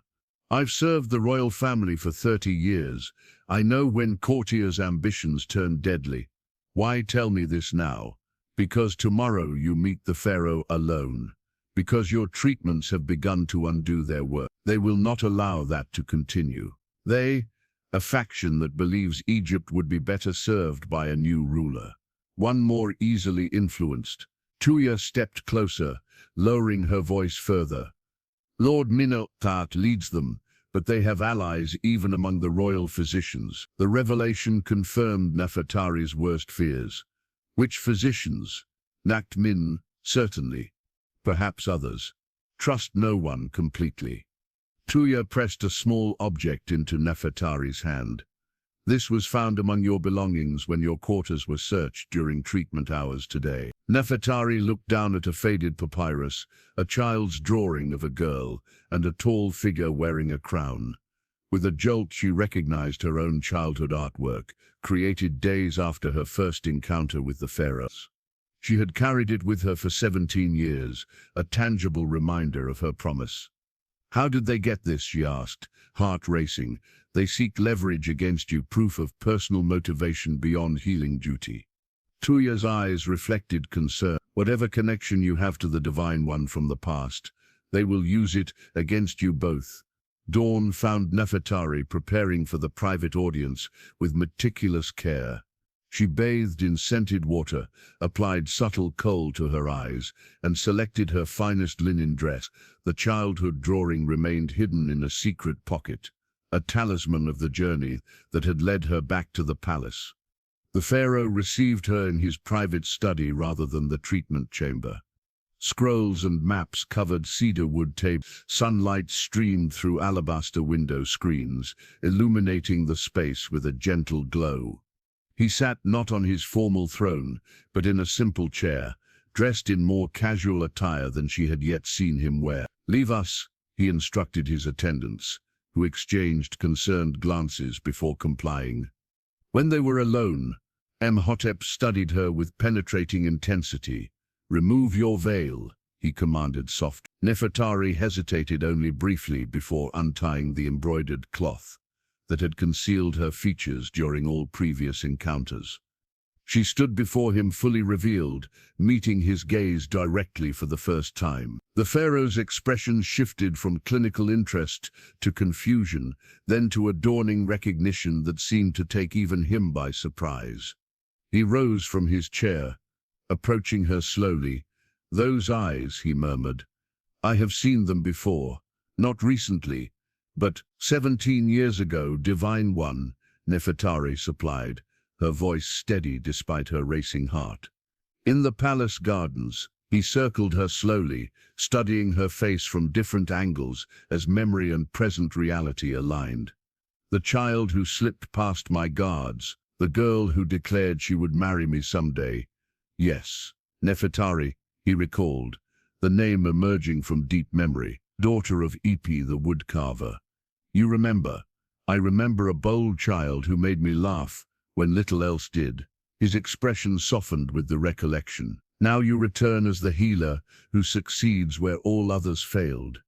"I've served the royal family for 30 years. I know when courtiers' ambitions turn deadly. Why tell me this now? Because tomorrow you meet the pharaoh alone. because your treatments have begun to undo their work. They will not allow that to continue. They, a faction that believes Egypt would be better served by a new ruler, one more easily influenced. Tuya stepped closer, lowering her voice further. Lord Minothat leads them, but they have allies even among the royal physicians. The revelation confirmed Nefertari's worst fears. Which physicians? Nakht Min, certainly. Perhaps others. Trust no one completely. Tuya pressed a small object into Nefertari's hand. This was found among your belongings when your quarters were searched during treatment hours today. Nefertari looked down at a faded papyrus, a child's drawing of a girl, and a tall figure wearing a crown. With a jolt, she recognized her own childhood artwork, created days after her first encounter with the pharaohs. She had carried it with her for 17 years, a tangible reminder of her promise. How did they get this, she asked, heart racing. They seek leverage against you, proof of personal motivation beyond healing duty. Tuya's eyes reflected concern. Whatever connection you have to the Divine One from the past, they will use it against you both. Dawn found Nefertari preparing for the private audience with meticulous care. She bathed in scented water, applied subtle kohl to her eyes, and selected her finest linen dress. The childhood drawing remained hidden in a secret pocket, a talisman of the journey that had led her back to the palace. The pharaoh received her in his private study rather than the treatment chamber. Scrolls and maps covered cedar wood tables. Sunlight streamed through alabaster window screens, illuminating the space with a gentle glow. He sat not on his formal throne, but in a simple chair, dressed in more casual attire than she had yet seen him wear. "Leave us," he instructed his attendants, who exchanged concerned glances before complying. When they were alone, Imhotep studied her with penetrating intensity. "Remove your veil," he commanded softly. Nefertari hesitated only briefly before untying the embroidered cloth that had concealed her features during all previous encounters. She stood before him fully revealed, meeting his gaze directly for the first time. The pharaoh's expression shifted from clinical interest to confusion, then to a dawning recognition that seemed to take even him by surprise. He rose from his chair, approaching her slowly. "Those eyes," he murmured. "I have seen them before, not recently, but 17 years ago, Divine One," Nefertari supplied, her voice steady despite her racing heart. In the palace gardens, he circled her slowly, studying her face from different angles as memory and present reality aligned. "The child who slipped past my guards, the girl who declared she would marry me someday. Yes, Nefertari," he recalled, the name emerging from deep memory, daughter of Ipi the woodcarver. "You remember. I remember a bold child who made me laugh when little else did." His expression softened with the recollection. "Now you return as the healer who succeeds where all others failed."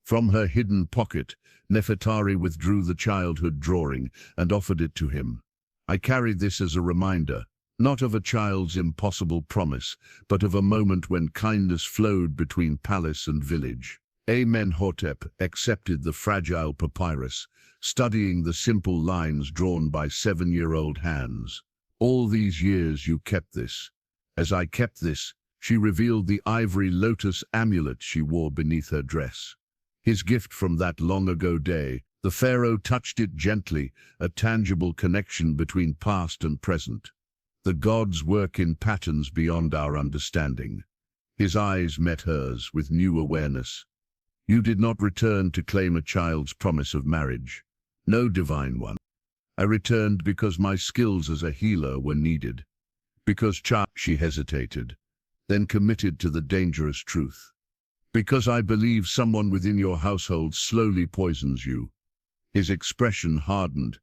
From her hidden pocket, Nefertari withdrew the childhood drawing and offered it to him. "I carried this as a reminder, not of a child's impossible promise, but of a moment when kindness flowed between palace and village." Amenhotep accepted the fragile papyrus, studying the simple lines drawn by 7-year-old hands. "All these years you kept this." "As I kept this," she revealed the ivory lotus amulet she wore beneath her dress. His gift from that long-ago day. The pharaoh touched it gently, a tangible connection between past and present. "The gods work in patterns beyond our understanding." His eyes met hers with new awareness. "You did not return to claim a child's promise of marriage. No, Divine One. I returned because my skills as a healer were needed. Because she hesitated, then committed to the dangerous truth. Because I believe someone within your household slowly poisons you." His expression hardened,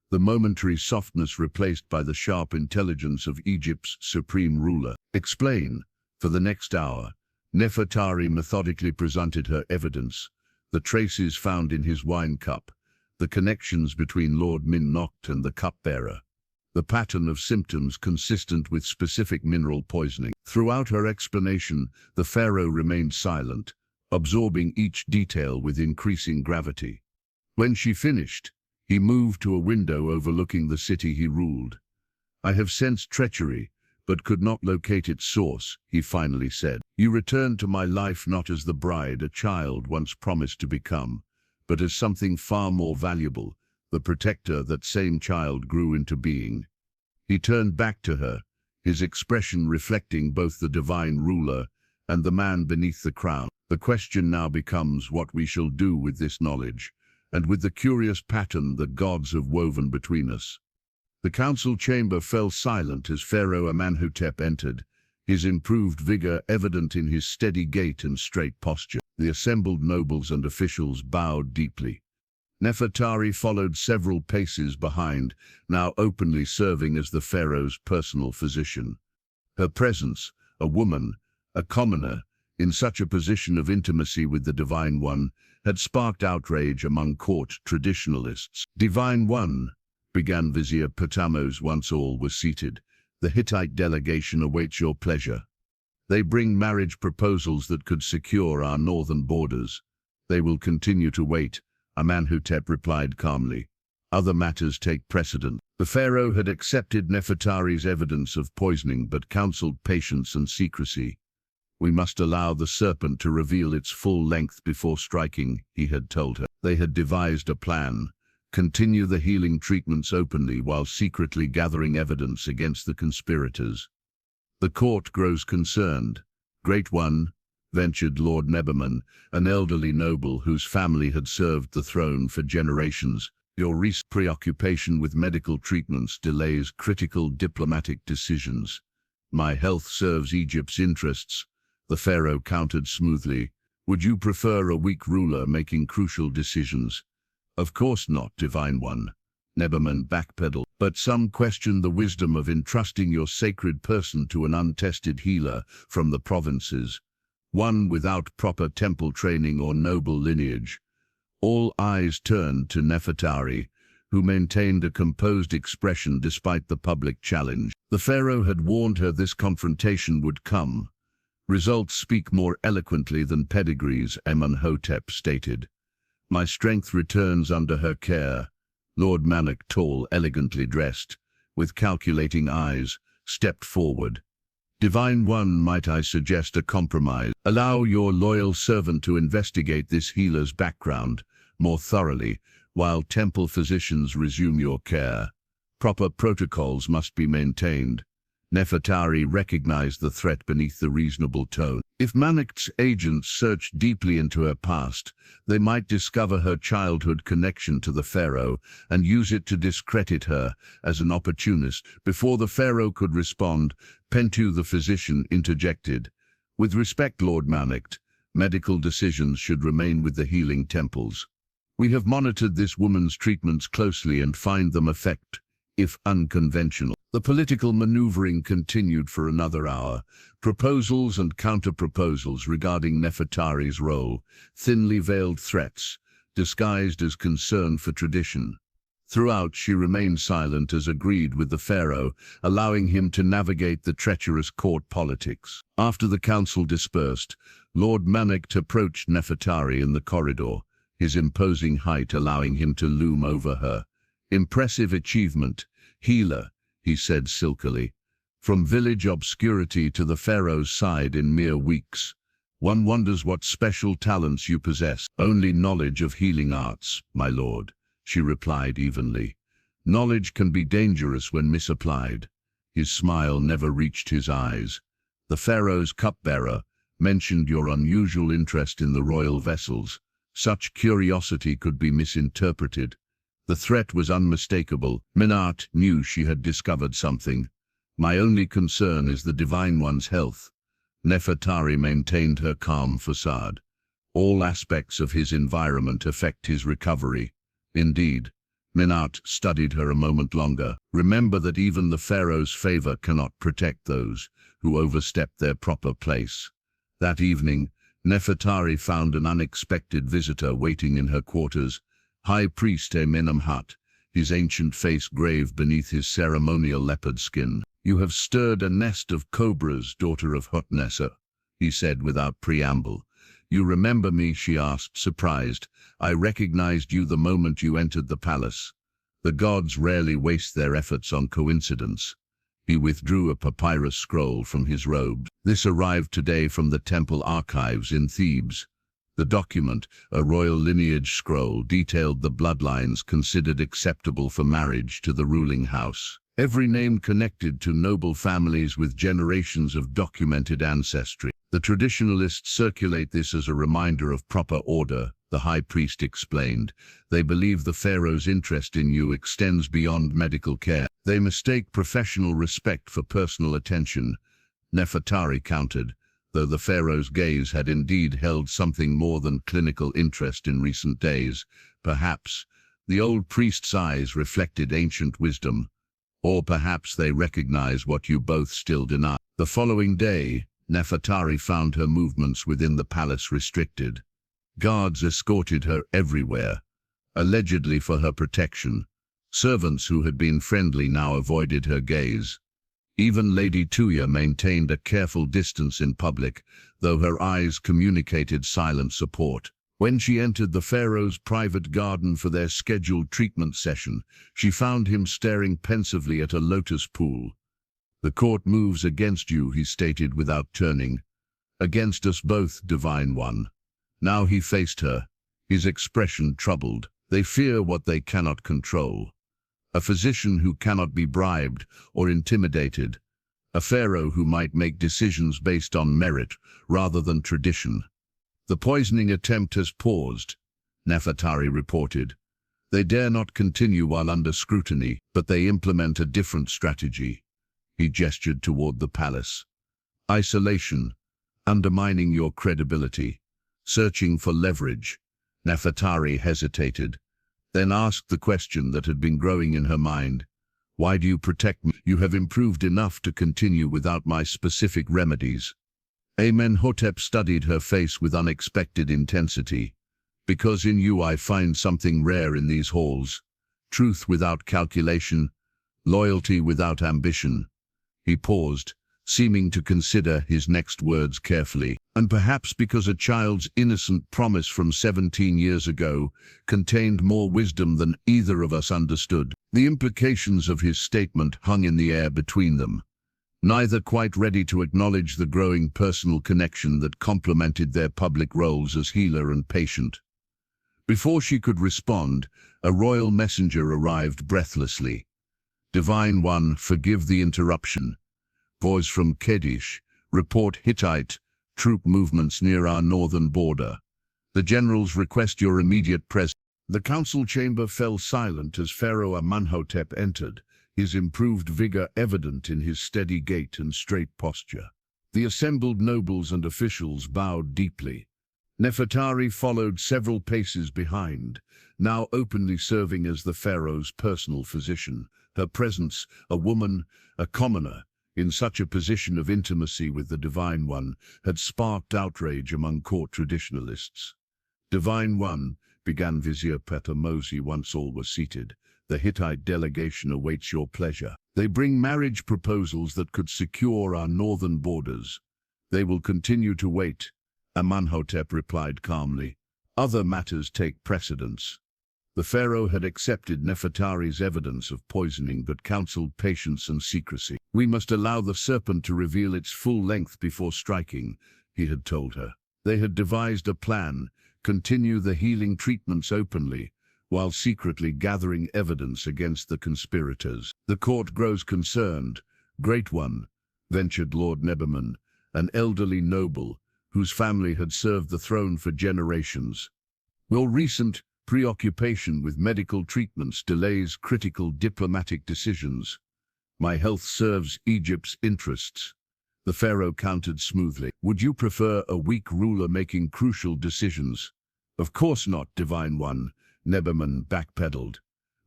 the momentary softness replaced by the sharp intelligence of Egypt's supreme ruler. "Explain." For the next hour, Nefertari methodically presented her evidence, the traces found in his wine cup, the connections between Lord Minnocht and the cupbearer. the pattern of symptoms consistent with specific mineral poisoning. Throughout her explanation, the pharaoh remained silent, absorbing each detail with increasing gravity. When she finished, he moved to a window overlooking the city he ruled. "I have sensed treachery, but could not locate its source," he finally said. "You returned to my life not as the bride a child once promised to become, but as something far more valuable, the protector that same child grew into being." He turned back to her, his expression reflecting both the divine ruler and the man beneath the crown. "The question now becomes what we shall do with this knowledge, and with the curious pattern the gods have woven between us." The council chamber fell silent as Pharaoh Amenhotep entered, his improved vigor evident in his steady gait and straight posture. The assembled nobles and officials bowed deeply. Nefertari followed several paces behind, now openly serving as the pharaoh's personal physician. Her presence, a woman, a commoner, in such a position of intimacy with the Divine One, had sparked outrage among court traditionalists. "Divine One," began Vizier Potamos once all was seated, "the Hittite delegation awaits your pleasure. They bring marriage proposals that could secure our northern borders." "They will continue to wait," Amenhotep replied calmly. "Other matters take precedent." The pharaoh had accepted Nefertari's evidence of poisoning but counseled patience and secrecy. "We must allow the serpent to reveal its full length before striking," he had told her. They had devised a plan: continue the healing treatments openly while secretly gathering evidence against the conspirators. "The court grows concerned. Great One," ventured Lord Neberman, an elderly noble whose family had served the throne for generations, "your recent preoccupation with medical treatments delays critical diplomatic decisions." "My health serves Egypt's interests," the pharaoh countered smoothly. "Would you prefer a weak ruler making crucial decisions?" "Of course not, Divine One," Neberman backpedaled. "But some question the wisdom of entrusting your sacred person to an untested healer from the provinces, one without proper temple training or noble lineage." All eyes turned to Nefertari, who maintained a composed expression despite the public challenge. The pharaoh had warned her this confrontation would come. "Results speak more eloquently than pedigrees," Amenhotep stated. "My strength returns under her care." Lord Manak, tall, elegantly dressed, with calculating eyes, stepped forward. "Divine One, might I suggest a compromise? Allow your loyal servant to investigate this healer's background more thoroughly, while temple physicians resume your care. Proper protocols must be maintained." Nefertari recognized the threat beneath the reasonable tone. If Manak's agents searched deeply into her past, they might discover her childhood connection to the pharaoh and use it to discredit her as an opportunist. Before the pharaoh could respond, Pentu the physician interjected. "With respect, Lord Manak, medical decisions should remain with the healing temples. We have monitored this woman's treatments closely and find them effective, if unconventional." The political maneuvering continued for another hour. Proposals and counter-proposals regarding Nefertari's role, thinly veiled threats, disguised as concern for tradition. Throughout, she remained silent as agreed with the pharaoh, allowing him to navigate the treacherous court politics. After the council dispersed, Lord Manak approached Nefertari in the corridor, his imposing height allowing him to loom over her. "Impressive achievement, healer," he said silkily. "From village obscurity to the pharaoh's side in mere weeks. One wonders what special talents you possess." "Only knowledge of healing arts, my lord," she replied evenly. "Knowledge can be dangerous when misapplied." His smile never reached his eyes. "The pharaoh's cupbearer mentioned your unusual interest in the royal vessels. Such curiosity could be misinterpreted." The threat was unmistakable. Minat knew she had discovered something. "My only concern is the Divine One's health." Nefertari maintained her calm facade. "All aspects of his environment affect his recovery." "Indeed." Minat studied her a moment longer. "Remember that even the pharaoh's favor cannot protect those who overstep their proper place." That evening, Nefertari found an unexpected visitor waiting in her quarters. High Priest Amenemhat, his ancient face grave beneath his ceremonial leopard skin. "You have stirred a nest of cobras, daughter of Hotnessa," he said without preamble. "You remember me?" she asked, surprised. "I recognized you the moment you entered the palace. The gods rarely waste their efforts on coincidence." He withdrew a papyrus scroll from his robe. "This arrived today from the temple archives in Thebes." The document, a royal lineage scroll, detailed the bloodlines considered acceptable for marriage to the ruling house. Every name connected to noble families with generations of documented ancestry. "The traditionalists circulate this as a reminder of proper order," the high priest explained. "They believe the pharaoh's interest in you extends beyond medical care. They mistake professional respect for personal attention," Nefertari countered, though the pharaoh's gaze had indeed held something more than clinical interest in recent days. Perhaps the old priest's eyes reflected ancient wisdom, or perhaps they recognize what you both still deny. The following day, Nefertari found her movements within the palace restricted. Guards escorted her everywhere, allegedly for her protection. Servants who had been friendly now avoided her gaze. Even Lady Tuya maintained a careful distance in public, though her eyes communicated silent support. When she entered the pharaoh's private garden for their scheduled treatment session, she found him staring pensively at a lotus pool. "The court moves against you," he stated without turning. "Against us both, Divine One." Now he faced her, his expression troubled. "They fear what they cannot control. A physician who cannot be bribed or intimidated. A pharaoh who might make decisions based on merit rather than tradition." "The poisoning attempt has paused," Nefertari reported. "They dare not continue while under scrutiny, but they implement a different strategy." He gestured toward the palace. "Isolation, undermining your credibility, searching for leverage." Nefertari hesitated, then asked the question that had been growing in her mind. "Why do you protect me? You have improved enough to continue without my specific remedies." Amenhotep studied her face with unexpected intensity. "Because in you I find something rare in these halls. Truth without calculation, loyalty without ambition." He paused, seeming to consider his next words carefully. "And perhaps because a child's innocent promise from 17 years ago contained more wisdom than either of us understood." The implications of his statement hung in the air between them, neither quite ready to acknowledge the growing personal connection that complemented their public roles as healer and patient. Before she could respond, a royal messenger arrived breathlessly. "Divine One, forgive the interruption. Voice from Kedish. Report Hittite troop movements near our northern border. The generals request your immediate presence." The council chamber fell silent as Pharaoh Amenhotep entered, his improved vigor evident in his steady gait and straight posture. The assembled nobles and officials bowed deeply. Nefertari followed several paces behind, now openly serving as the pharaoh's personal physician. Her presence, a woman, a commoner, in such a position of intimacy with the Divine One, had sparked outrage among court traditionalists. "Divine One," began Vizier Petamosi once all were seated, "the Hittite delegation awaits your pleasure. They bring marriage proposals that could secure our northern borders." "They will continue to wait," Amenhotep replied calmly. "Other matters take precedence." The pharaoh had accepted Nefertari's evidence of poisoning but counseled patience and secrecy. "We must allow the serpent to reveal its full length before striking," he had told her. They had devised a plan: continue the healing treatments openly, while secretly gathering evidence against the conspirators. "The court grows concerned, Great One," ventured Lord Neberman, an elderly noble whose family had served the throne for generations. "Your recent preoccupation with medical treatments delays critical diplomatic decisions. My health serves Egypt's interests." The pharaoh countered smoothly. "Would you prefer a weak ruler making crucial decisions?" "Of course not, Divine One," Neberman backpedaled.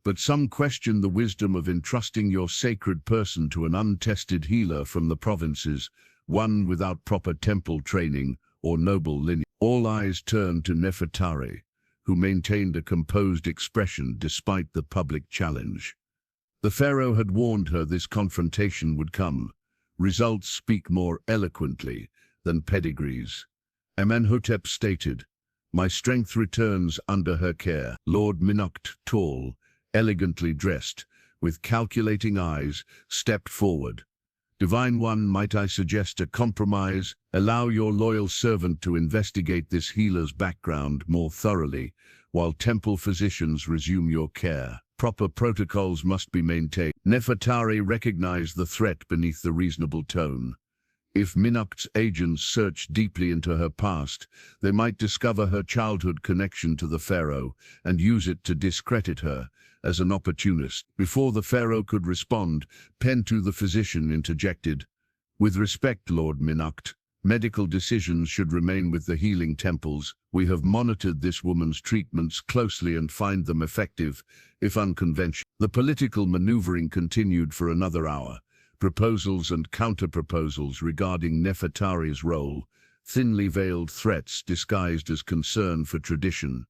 "But some question the wisdom of entrusting your sacred person to an untested healer from the provinces, one without proper temple training or noble lineage." All eyes turned to Nefertari, who maintained a composed expression despite the public challenge. The pharaoh had warned her this confrontation would come. Results speak more eloquently than pedigrees. Amenhotep stated, "My strength returns under her care." Lord Minakht, tall, elegantly dressed, with calculating eyes, stepped forward. "Divine One, might I suggest a compromise? Allow your loyal servant to investigate this healer's background more thoroughly, while temple physicians resume your care. Proper protocols must be maintained." Nefertari recognized the threat beneath the reasonable tone. If Minakt's agents searched deeply into her past, they might discover her childhood connection to the pharaoh and use it to discredit her as an opportunist. Before the pharaoh could respond, Pentu the physician interjected, "With respect, Lord Minakht, medical decisions should remain with the healing temples. We have monitored this woman's treatments closely and find them effective, if unconventional." The political maneuvering continued for another hour. Proposals and counter-proposals regarding Nefertari's role, thinly veiled threats disguised as concern for tradition.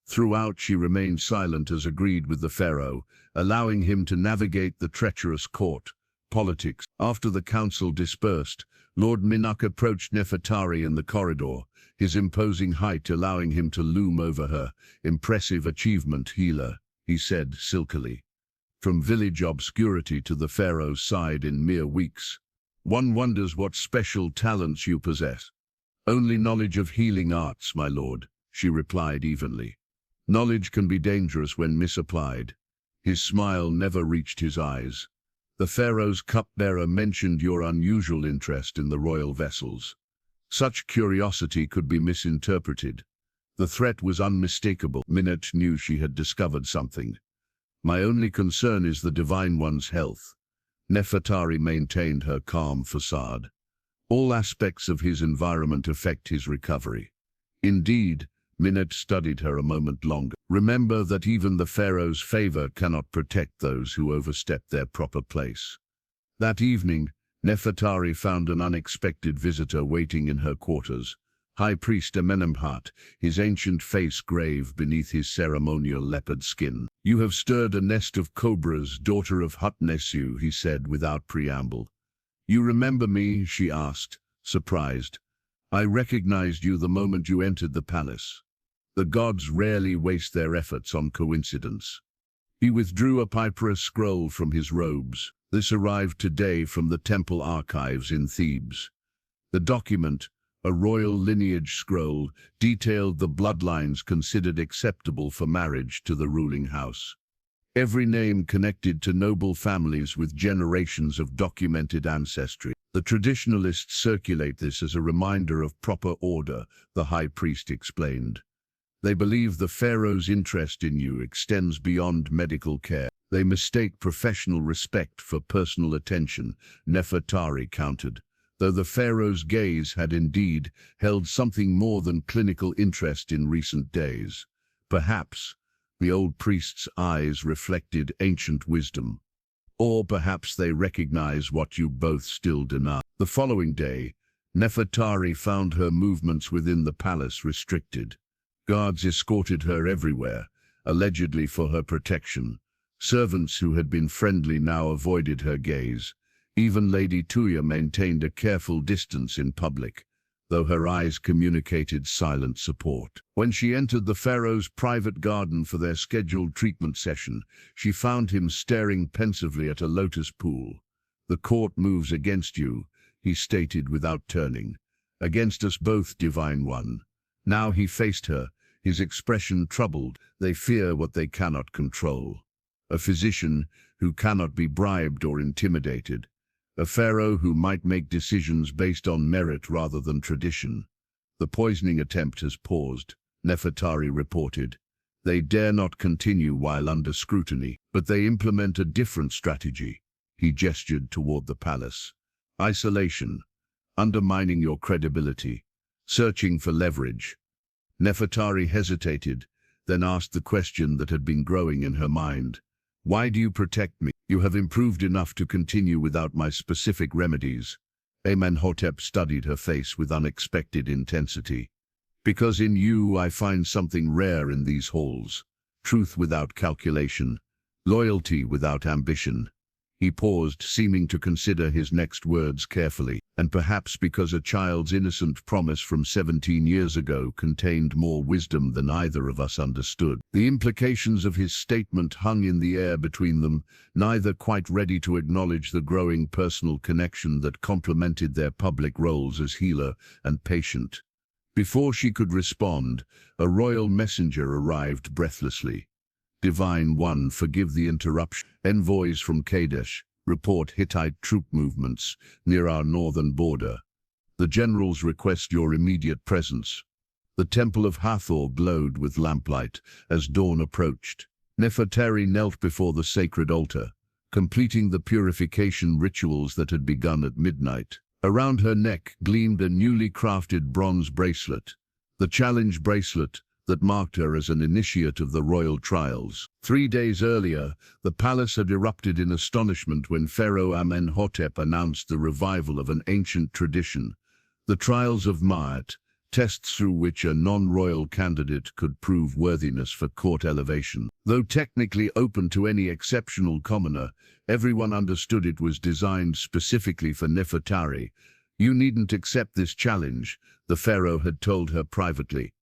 Throughout, she remained silent as agreed with the pharaoh, allowing him to navigate the treacherous court politics. After the council dispersed, Lord Minakht approached Nefertari in the corridor, his imposing height allowing him to loom over her. "Impressive achievement, healer," he said silkily. "From village obscurity to the pharaoh's side in mere weeks. One wonders what special talents you possess." "Only knowledge of healing arts, my lord," she replied evenly. "Knowledge can be dangerous when misapplied." His smile never reached his eyes. "The pharaoh's cupbearer mentioned your unusual interest in the royal vessels. Such curiosity could be misinterpreted." The threat was unmistakable. Minakht knew she had discovered something. "My only concern is the Divine One's health." Nefertari maintained her calm facade. "All aspects of his environment affect his recovery." "Indeed," Minakht studied her a moment longer. "Remember that even the pharaoh's favor cannot protect those who overstep their proper place." That evening, Nefertari found an unexpected visitor waiting in her quarters. High Priest Amenemhat, his ancient face grave beneath his ceremonial leopard skin. "You have stirred a nest of cobras, daughter of Hutnesu," he said without preamble. "You remember me?" she asked, surprised. "I recognized you the moment you entered the palace." The gods rarely waste their efforts on coincidence. He withdrew a papyrus scroll from his robes. This arrived today from the temple archives in Thebes. The document, a royal lineage scroll, detailed the bloodlines considered acceptable for marriage to the ruling house. Every name connected to noble families with generations of documented ancestry. "The traditionalists circulate this as a reminder of proper order," the high priest explained. "They believe the pharaoh's interest in you extends beyond medical care. They mistake professional respect for personal attention," Nefertari countered. Though the pharaoh's gaze had indeed held something more than clinical interest in recent days. Perhaps the old priest's eyes reflected ancient wisdom. Or perhaps they recognize what you both still deny. The following day, Nefertari found her movements within the palace restricted. Guards escorted her everywhere, allegedly for her protection. Servants who had been friendly now avoided her gaze. Even Lady Tuya maintained a careful distance in public, though her eyes communicated silent support. When she entered the pharaoh's private garden for their scheduled treatment session, she found him staring pensively at a lotus pool. "The court moves against you," he stated without turning. "Against us both, Divine One." Now he faced her, his expression troubled. "They fear what they cannot control. A physician who cannot be bribed or intimidated. A pharaoh who might make decisions based on merit rather than tradition." "The poisoning attempt has paused," Nefertari reported. "They dare not continue while under scrutiny, but they implement a different strategy." He gestured toward the palace. "Isolation, undermining your credibility, searching for leverage." Nefertari hesitated, then asked the question that had been growing in her mind. "Why do you protect me? You have improved enough to continue without my specific remedies." Amenhotep studied her face with unexpected intensity. Because in you I find something rare in these halls. Truth without calculation, loyalty without ambition. He paused, seeming to consider his next words carefully, and perhaps because a child's innocent promise from 17 years ago contained more wisdom than either of us understood. The implications of his statement hung in the air between them, neither quite ready to acknowledge the growing personal connection that complemented their public roles as healer and patient. Before she could respond, a royal messenger arrived breathlessly. Divine One, forgive the interruption. Envoys from Kadesh report Hittite troop movements near our northern border. The generals request your immediate presence. The temple of Hathor glowed with lamplight as dawn approached. Nefertari knelt before the sacred altar, completing the purification rituals that had begun at midnight. Around her neck gleamed a newly crafted bronze bracelet, the challenge bracelet that marked her as an initiate of the royal trials. 3 days earlier, the palace had erupted in astonishment when Pharaoh Amenhotep announced the revival of an ancient tradition, the trials of Ma'at, tests through which a non-royal candidate could prove worthiness for court elevation. Though technically open to any exceptional commoner, everyone understood it was designed specifically for Nefertari. You needn't accept this challenge, the pharaoh had told her privately.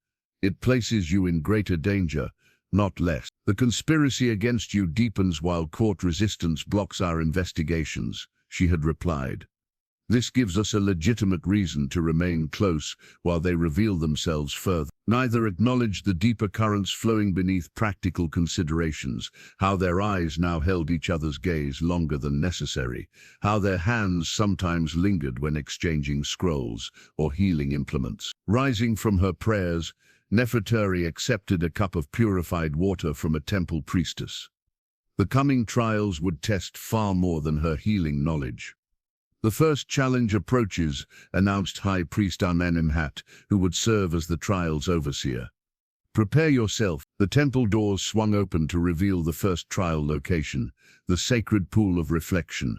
It places you in greater danger, not less. The conspiracy against you deepens while court resistance blocks our investigations, she had replied. This gives us a legitimate reason to remain close while they reveal themselves further. Neither acknowledged the deeper currents flowing beneath practical considerations, how their eyes now held each other's gaze longer than necessary, how their hands sometimes lingered when exchanging scrolls or healing implements. Rising from her prayers, Nefertari accepted a cup of purified water from a temple priestess. The coming trials would test far more than her healing knowledge. The first challenge approaches, announced High Priest Amenemhat, who would serve as the trial's overseer. Prepare yourself. The temple doors swung open to reveal the first trial location, the sacred pool of reflection.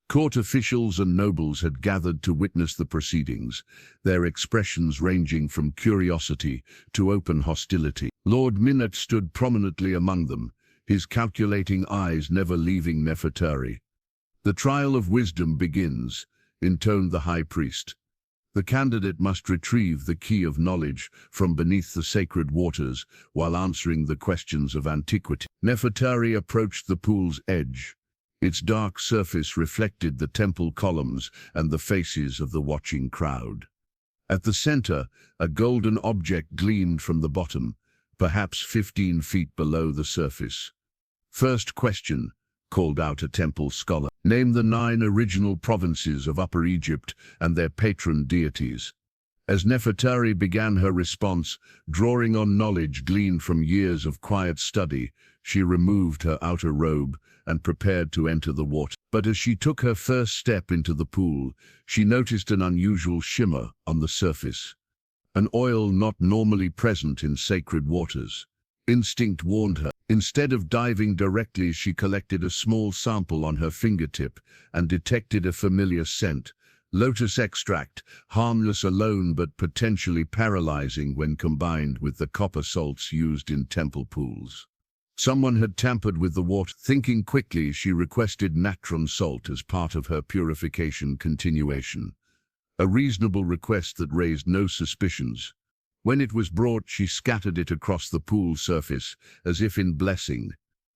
Court officials and nobles had gathered to witness the proceedings, their expressions ranging from curiosity to open hostility. Lord Minot stood prominently among them, his calculating eyes never leaving Nefertari. The trial of wisdom begins, intoned the high priest. The candidate must retrieve the key of knowledge from beneath the sacred waters while answering the questions of antiquity. Nefertari approached the pool's edge. Its dark surface reflected the temple columns and the faces of the watching crowd. At the center, a golden object gleamed from the bottom, perhaps 15 feet below the surface. First question, called out a temple scholar. Name the 9 original provinces of Upper Egypt and their patron deities. As Nefertari began her response, drawing on knowledge gleaned from years of quiet study, she removed her outer robe and prepared to enter the water. But as she took her first step into the pool, she noticed an unusual shimmer on the surface, an oil not normally present in sacred waters. Instinct warned her. Instead of diving directly, she collected a small sample on her fingertip and detected a familiar scent. Lotus extract, harmless alone but potentially paralyzing when combined with the copper salts used in temple pools. Someone had tampered with the water. Thinking quickly, she requested natron salt as part of her purification continuation. A reasonable request that raised no suspicions. When it was brought, she scattered it across the pool surface, as if in blessing.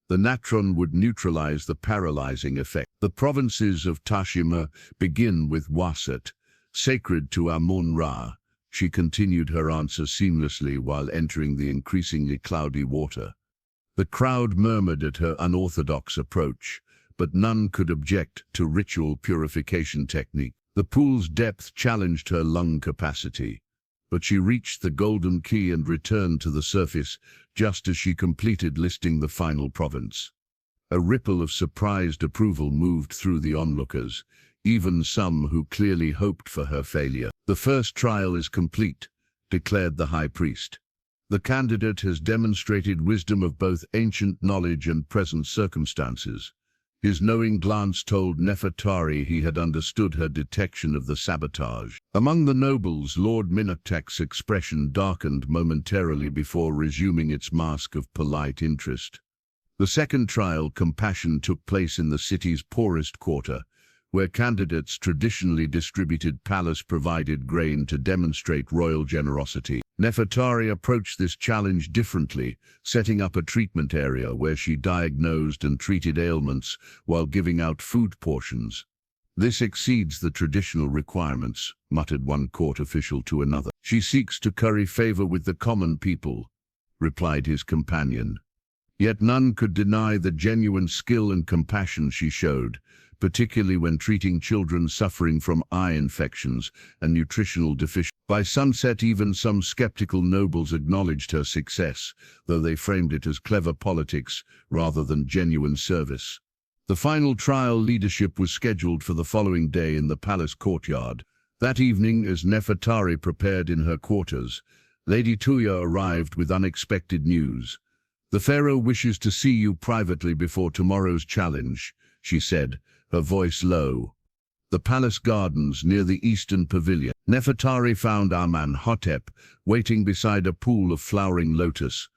The natron would neutralize the paralyzing effect. The provinces of Tashima begin with Wasat, sacred to Amun-Ra. She continued her answer seamlessly while entering the increasingly cloudy water. The crowd murmured at her unorthodox approach, but none could object to ritual purification technique. The pool's depth challenged her lung capacity, but she reached the golden key and returned to the surface just as she completed listing the final province. A ripple of surprised approval moved through the onlookers, even some who clearly hoped for her failure. The first trial is complete, declared the high priest. The candidate has demonstrated wisdom of both ancient knowledge and present circumstances. His knowing glance told Nefertari he had understood her detection of the sabotage. Among the nobles, Lord Minnoch's expression darkened momentarily before resuming its mask of polite interest. The second trial, Compassion, took place in the city's poorest quarter, where candidates traditionally distributed palace-provided grain to demonstrate royal generosity. Nefertari approached this challenge differently, setting up a treatment area where she diagnosed and treated ailments while giving out food portions. "This exceeds the traditional requirements," muttered one court official to another. "She seeks to curry favor with the common people," replied his companion. Yet none could deny the genuine skill and compassion she showed, particularly when treating children suffering from eye infections and nutritional deficiencies. By sunset, even some skeptical nobles acknowledged her success, though they framed it as clever politics rather than genuine service. The final trial, Leadership, was scheduled for the following day in the palace courtyard. That evening, as Nefertari prepared in her quarters, Lady Tuya arrived with unexpected news. "The Pharaoh wishes to see you privately before tomorrow's challenge," she said, her voice low. The palace gardens near the eastern pavilion. Nefertari found Amenhotep waiting beside a pool of flowering lotus.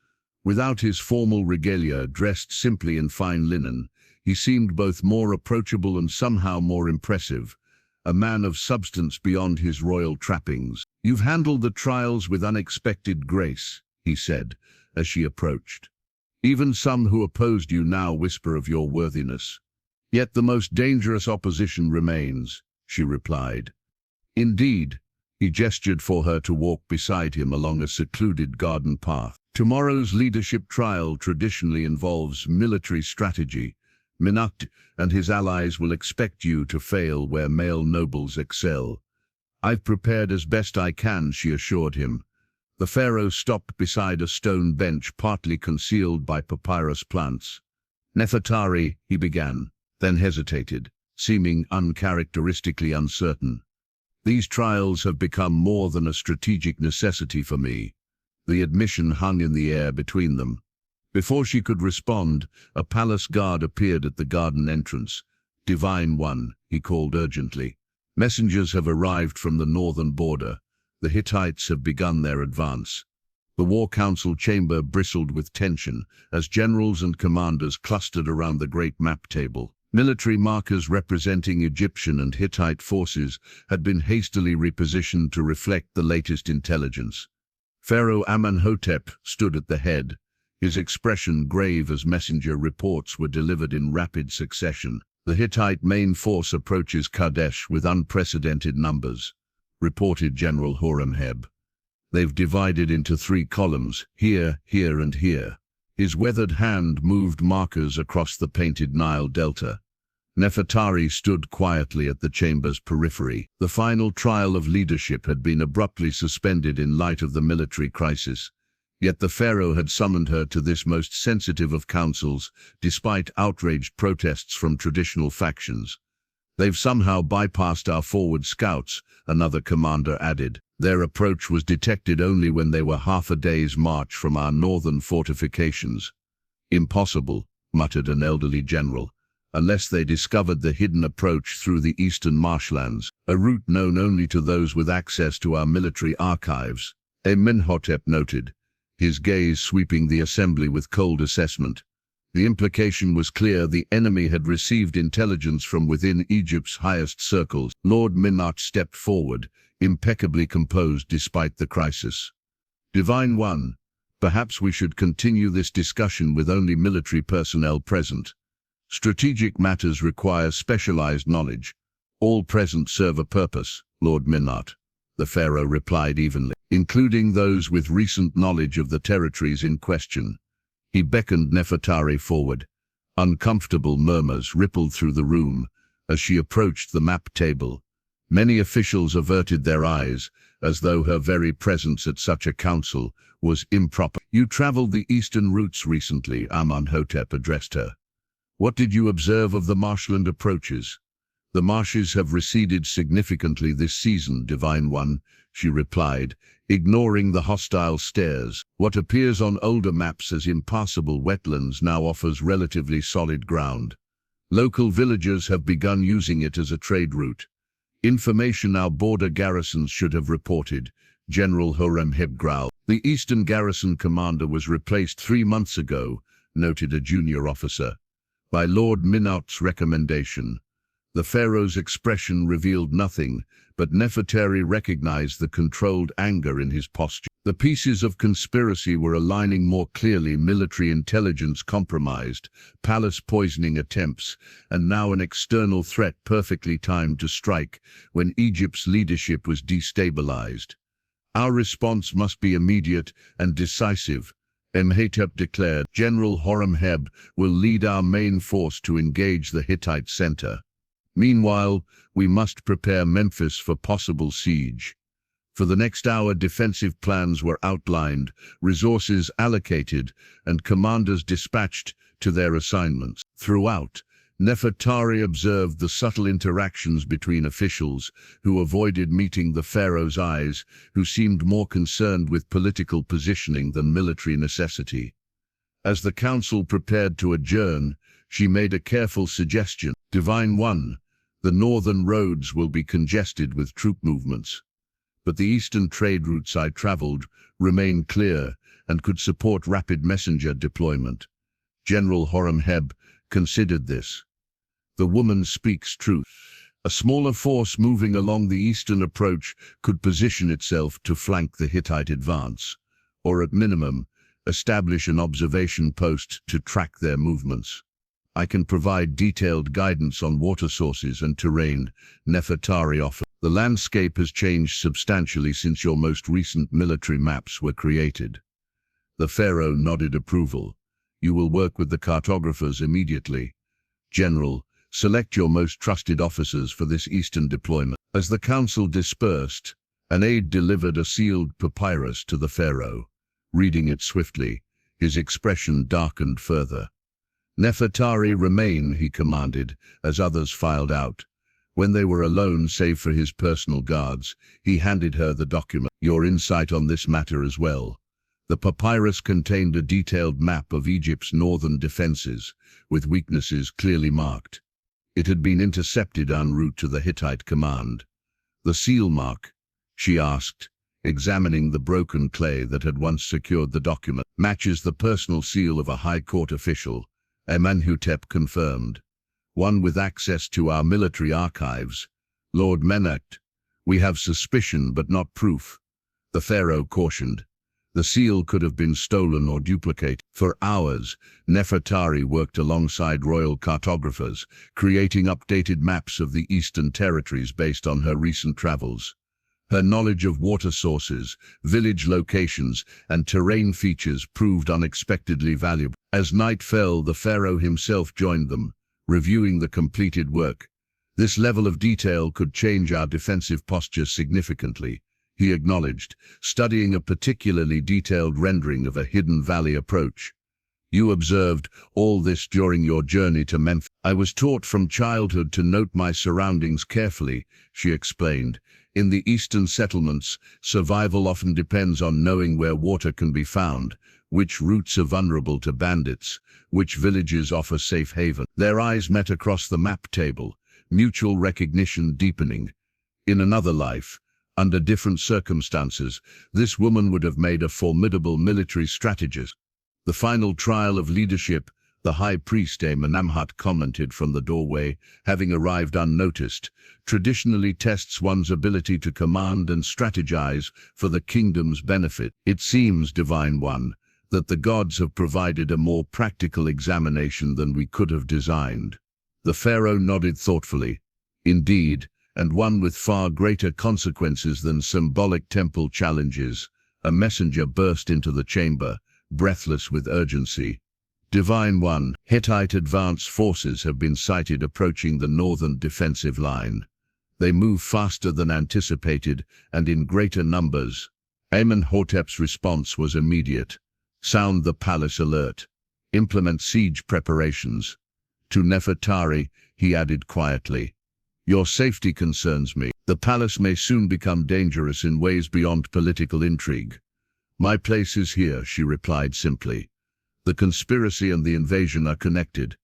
Without his formal regalia, dressed simply in fine linen, he seemed both more approachable and somehow more impressive, a man of substance beyond his royal trappings. "You've handled the trials with unexpected grace," he said, as she approached. "Even some who opposed you now whisper of your worthiness." "Yet the most dangerous opposition remains," she replied. "Indeed." He gestured for her to walk beside him along a secluded garden path. "Tomorrow's leadership trial traditionally involves military strategy. Minnoch and his allies will expect you to fail where male nobles excel." "I've prepared as best I can," she assured him. The pharaoh stopped beside a stone bench partly concealed by papyrus plants. "Nefertari," he began, then hesitated, seeming uncharacteristically uncertain. "These trials have become more than a strategic necessity for me." The admission hung in the air between them. Before she could respond, a palace guard appeared at the garden entrance. "Divine One," he called urgently. "Messengers have arrived from the northern border. The Hittites have begun their advance." The War Council chamber bristled with tension as generals and commanders clustered around the great map table. Military markers representing Egyptian and Hittite forces had been hastily repositioned to reflect the latest intelligence. Pharaoh Amenhotep stood at the head, his expression grave as messenger reports were delivered in rapid succession. "The Hittite main force approaches Kadesh with unprecedented numbers," reported General Horemheb. "They've divided into 3 columns, here, here, and here." His weathered hand moved markers across the painted Nile Delta. Nefertari stood quietly at the chamber's periphery. The final trial of leadership had been abruptly suspended in light of the military crisis. Yet the pharaoh had summoned her to this most sensitive of councils, despite outraged protests from traditional factions. "They've somehow bypassed our forward scouts," another commander added. "Their approach was detected only when they were half a day's march from our northern fortifications." "Impossible," muttered an elderly general, "unless they discovered the hidden approach through the eastern marshlands, a route known only to those with access to our military archives." Amenhotep noted, his gaze sweeping the assembly with cold assessment. The implication was clear: the enemy had received intelligence from within Egypt's highest circles. Lord Minnoch stepped forward, impeccably composed despite the crisis. "Divine One, perhaps we should continue this discussion with only military personnel present. Strategic matters require specialized knowledge. All present serve a purpose, Lord Minnoch," the pharaoh replied evenly, "including those with recent knowledge of the territories in question." He beckoned Nefertari forward. Uncomfortable murmurs rippled through the room as she approached the map table. Many officials averted their eyes, as though her very presence at such a council was improper. "You traveled the eastern routes recently," Amenhotep addressed her. "What did you observe of the marshland approaches?" "The marshes have receded significantly this season, Divine One," she replied, ignoring the hostile stares. "What appears on older maps as impassable wetlands now offers relatively solid ground. Local villagers have begun using it as a trade route. Information our border garrisons should have reported, General Horemheb growled. The Eastern Garrison commander was replaced 3 months ago, noted a junior officer, by Lord Minaut's recommendation. The Pharaoh's expression revealed nothing, but Nefertari recognized the controlled anger in his posture. The pieces of conspiracy were aligning more clearly: military intelligence compromised, palace poisoning attempts, and now an external threat perfectly timed to strike when Egypt's leadership was destabilized. Our response must be immediate and decisive, Imhotep declared. General Horemheb will lead our main force to engage the Hittite center. Meanwhile, we must prepare Memphis for possible siege. For the next hour, defensive plans were outlined, resources allocated, and commanders dispatched to their assignments. Throughout, Nefertari observed the subtle interactions between officials who avoided meeting the Pharaoh's eyes, who seemed more concerned with political positioning than military necessity. As the council prepared to adjourn, she made a careful suggestion. Divine One, the northern roads will be congested with troop movements, but the eastern trade routes I traveled remain clear and could support rapid messenger deployment. General Horemheb considered this. The woman speaks truth. A smaller force moving along the eastern approach could position itself to flank the Hittite advance, or at minimum, establish an observation post to track their movements. I can provide detailed guidance on water sources and terrain, Nefertari offered. The landscape has changed substantially since your most recent military maps were created. The Pharaoh nodded approval. You will work with the cartographers immediately. General, select your most trusted officers for this eastern deployment. As the council dispersed, an aide delivered a sealed papyrus to the Pharaoh. Reading it swiftly, his expression darkened further. Nefertari, remain, he commanded, as others filed out. When they were alone, save for his personal guards, he handed her the document. Your insight on this matter as well. The papyrus contained a detailed map of Egypt's northern defenses, with weaknesses clearly marked. It had been intercepted en route to the Hittite command. The seal mark, she asked, examining the broken clay that had once secured the document, matches the personal seal of a high court official. Amenhotep confirmed. One with access to our military archives. Lord Menacht, we have suspicion but not proof. The Pharaoh cautioned. The seal could have been stolen or duplicated. For hours, Nefertari worked alongside royal cartographers, creating updated maps of the eastern territories based on her recent travels. Her knowledge of water sources, village locations, and terrain features proved unexpectedly valuable. As night fell, the Pharaoh himself joined them, reviewing the completed work. This level of detail could change our defensive posture significantly, he acknowledged, studying a particularly detailed rendering of a hidden valley approach. You observed all this during your journey to Memphis. I was taught from childhood to note my surroundings carefully, she explained. In the eastern settlements, survival often depends on knowing where water can be found, which routes are vulnerable to bandits, which villages offer safe haven. Their eyes met across the map table, mutual recognition deepening. In another life, under different circumstances, this woman would have made a formidable military strategist. The final trial of leadership, the high priest Amenemhat commented from the doorway, having arrived unnoticed, traditionally tests one's ability to command and strategize for the kingdom's benefit. It seems, Divine One, that the gods have provided a more practical examination than we could have designed. The Pharaoh nodded thoughtfully. Indeed, and one with far greater consequences than symbolic temple challenges. A messenger burst into the chamber, breathless with urgency. Divine One, Hittite advance forces have been sighted approaching the northern defensive line. They move faster than anticipated and in greater numbers. Amenhotep's response was immediate. Sound the palace alert. Implement siege preparations. To Nefertari, he added quietly, your safety concerns me. The palace may soon become dangerous in ways beyond political intrigue. My place is here, she replied simply. The conspiracy and the invasion are connected.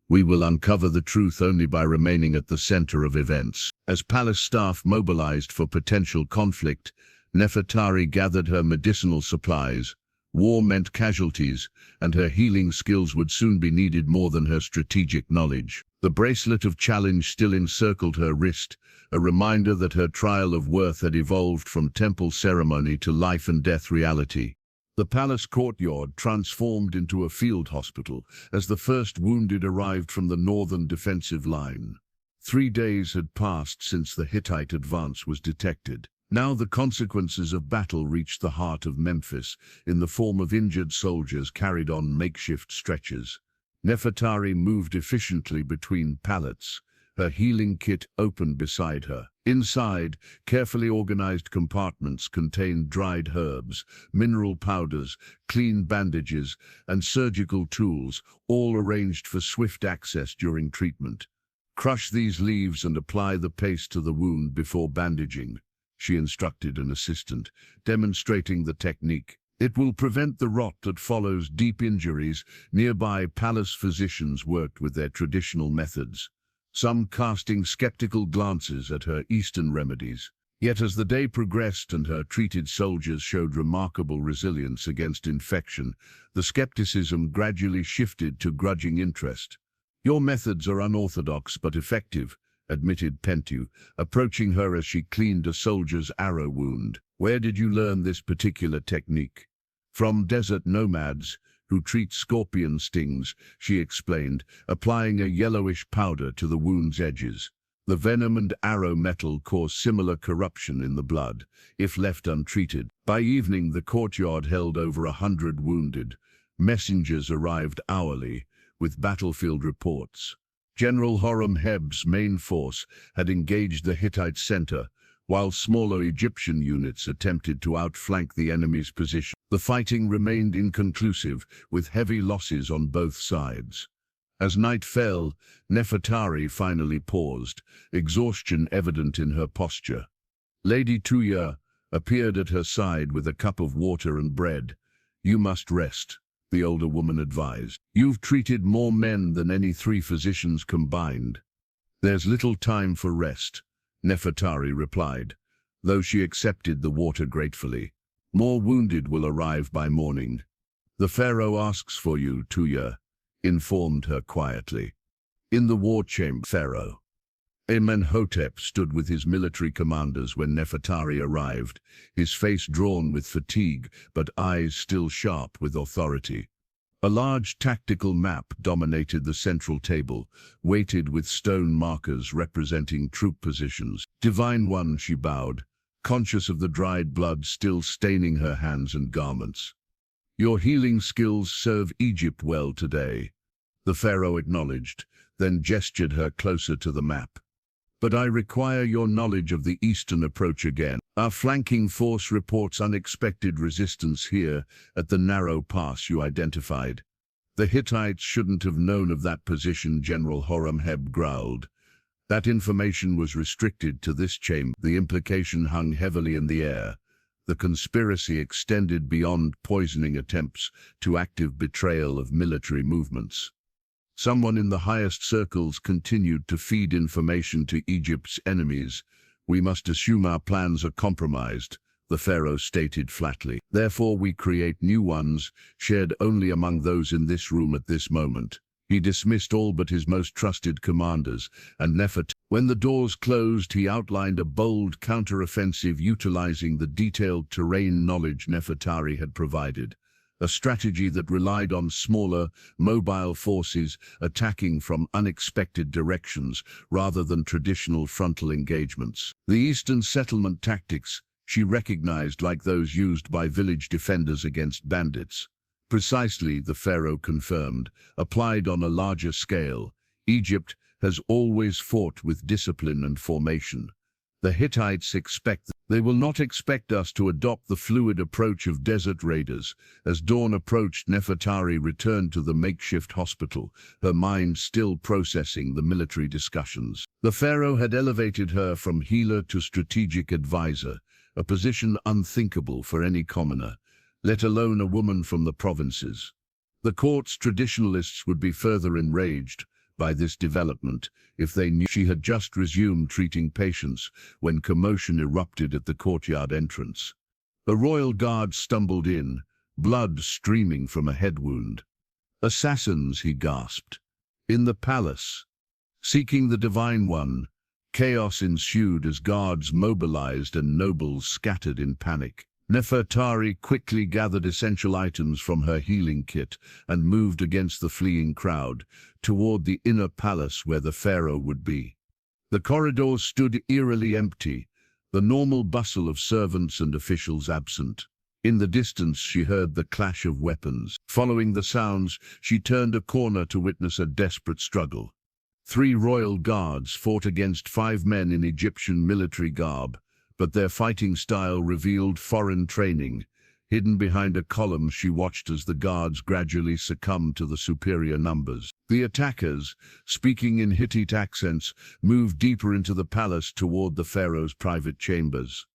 We will uncover the truth only by remaining at the center of events. As palace staff mobilized for potential conflict, Nefertari gathered her medicinal supplies. War meant casualties, and her healing skills would soon be needed more than her strategic knowledge. The bracelet of challenge still encircled her wrist, a reminder that her trial of worth had evolved from temple ceremony to life-and-death reality. The palace courtyard transformed into a field hospital as the first wounded arrived from the northern defensive line. 3 days had passed since the Hittite advance was detected. Now the consequences of battle reached the heart of Memphis in the form of injured soldiers carried on makeshift stretchers. Nefertari moved efficiently between pallets, her healing kit open beside her. Inside, carefully organized compartments contained dried herbs, mineral powders, clean bandages, and surgical tools, all arranged for swift access during treatment. Crush these leaves and apply the paste to the wound before bandaging, she instructed an assistant, demonstrating the technique. It will prevent the rot that follows deep injuries. Nearby palace physicians worked with their traditional methods, some casting skeptical glances at her Eastern remedies. Yet as the day progressed and her treated soldiers showed remarkable resilience against infection, the skepticism gradually shifted to grudging interest. "Your methods are unorthodox but effective," admitted Pentu, approaching her as she cleaned a soldier's arrow wound. "Where did you learn this particular technique?" "From desert nomads who treat scorpion stings," she explained, applying a yellowish powder to the wound's edges. The venom and arrow metal cause similar corruption in the blood, if left untreated. By evening, the courtyard held over 100 wounded. Messengers arrived hourly, with battlefield reports. General Horemheb's main force had engaged the Hittite center, while smaller Egyptian units attempted to outflank the enemy's position. The fighting remained inconclusive, with heavy losses on both sides. As night fell, Nefertari finally paused, exhaustion evident in her posture. Lady Tuya appeared at her side with a cup of water and bread. "You must rest," the older woman advised. "You've treated more men than any 3 physicians combined." "There's little time for rest," Nefertari replied, though she accepted the water gratefully. "More wounded will arrive by morning." "The Pharaoh asks for you," Tuya informed her quietly. In the war chamber, Pharaoh Amenhotep stood with his military commanders when Nefertari arrived, his face drawn with fatigue but eyes still sharp with authority. A large tactical map dominated the central table, weighted with stone markers representing troop positions. "Divine One," she bowed, conscious of the dried blood still staining her hands and garments. "Your healing skills serve Egypt well today," the pharaoh acknowledged, then gestured her closer to the map. "But I require your knowledge of the eastern approach again. Our flanking force reports unexpected resistance here at the narrow pass you identified." "The Hittites shouldn't have known of that position," General Horemheb growled. "That information was restricted to this chamber." The implication hung heavily in the air. The conspiracy extended beyond poisoning attempts to active betrayal of military movements. Someone in the highest circles continued to feed information to Egypt's enemies. "We must assume our plans are compromised," the pharaoh stated flatly. "Therefore we create new ones, shared only among those in this room at this moment." He dismissed all but his most trusted commanders, and when the doors closed, he outlined a bold counteroffensive utilizing the detailed terrain knowledge Nefertari had provided. A strategy that relied on smaller, mobile forces attacking from unexpected directions rather than traditional frontal engagements. The Eastern settlement tactics she recognized like those used by village defenders against bandits. Precisely, the pharaoh confirmed, applied on a larger scale. Egypt has always fought with discipline and formation. The Hittites they will not expect us to adopt the fluid approach of desert raiders. As dawn approached, Nefertari returned to the makeshift hospital, her mind still processing the military discussions. The pharaoh had elevated her from healer to strategic advisor, a position unthinkable for any commoner, let alone a woman from the provinces. The court's traditionalists would be further enraged, by this development if they knew she had just resumed treating patients when commotion erupted at the courtyard entrance. A royal guard stumbled in, blood streaming from a head wound. "Assassins," he gasped. "In the palace. Seeking the Divine One." Chaos ensued as guards mobilized and nobles scattered in panic. Nefertari quickly gathered essential items from her healing kit and moved against the fleeing crowd, toward the inner palace where the pharaoh would be. The corridors stood eerily empty, the normal bustle of servants and officials absent. In the distance she heard the clash of weapons. Following the sounds, she turned a corner to witness a desperate struggle. 3 royal guards fought against 5 men in Egyptian military garb, but their fighting style revealed foreign training. Hidden behind a column, she watched as the guards gradually succumbed to the superior numbers. The attackers, speaking in Hittite accents, moved deeper into the palace toward the pharaoh's private chambers.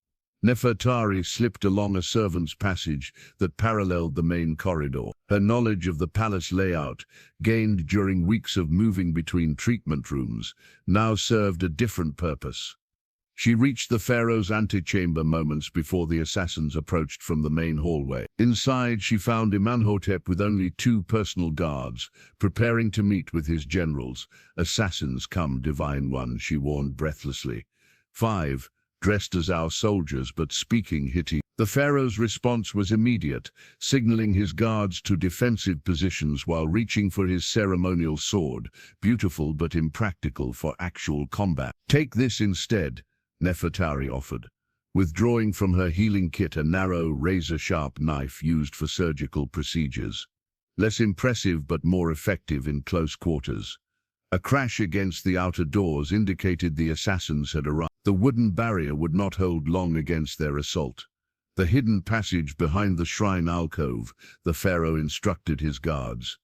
Nefertari slipped along a servant's passage that paralleled the main corridor. Her knowledge of the palace layout, gained during weeks of moving between treatment rooms, now served a different purpose. She reached the pharaoh's antechamber moments before the assassins approached from the main hallway. Inside, she found Amenhotep with only 2 personal guards, preparing to meet with his generals. "Assassins come, Divine One," she warned breathlessly. 5, dressed as our soldiers but speaking Hittite. The pharaoh's response was immediate, signaling his guards to defensive positions while reaching for his ceremonial sword, beautiful but impractical for actual combat. "Take this instead," Nefertari offered, withdrawing from her healing kit a narrow, razor-sharp knife used for surgical procedures. Less impressive but more effective in close quarters. A crash against the outer doors indicated the assassins had arrived. The wooden barrier would not hold long against their assault. The hidden passage behind the shrine alcove, the pharaoh instructed his guards.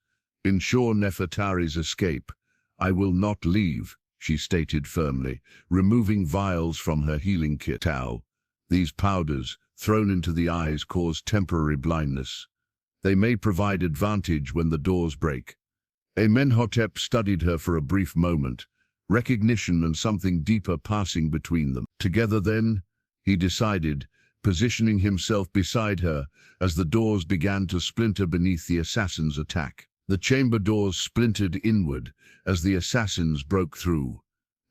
"Ensure Nefertari's escape. I will not leave," she stated firmly, removing vials from her healing kit. "Tau. These powders, thrown into the eyes, cause temporary blindness. They may provide advantage when the doors break." Amenhotep studied her for a brief moment, recognition and something deeper passing between them. Together then, he decided, positioning himself beside her as the doors began to splinter beneath the assassin's attack. The chamber doors splintered inward as the assassins broke through.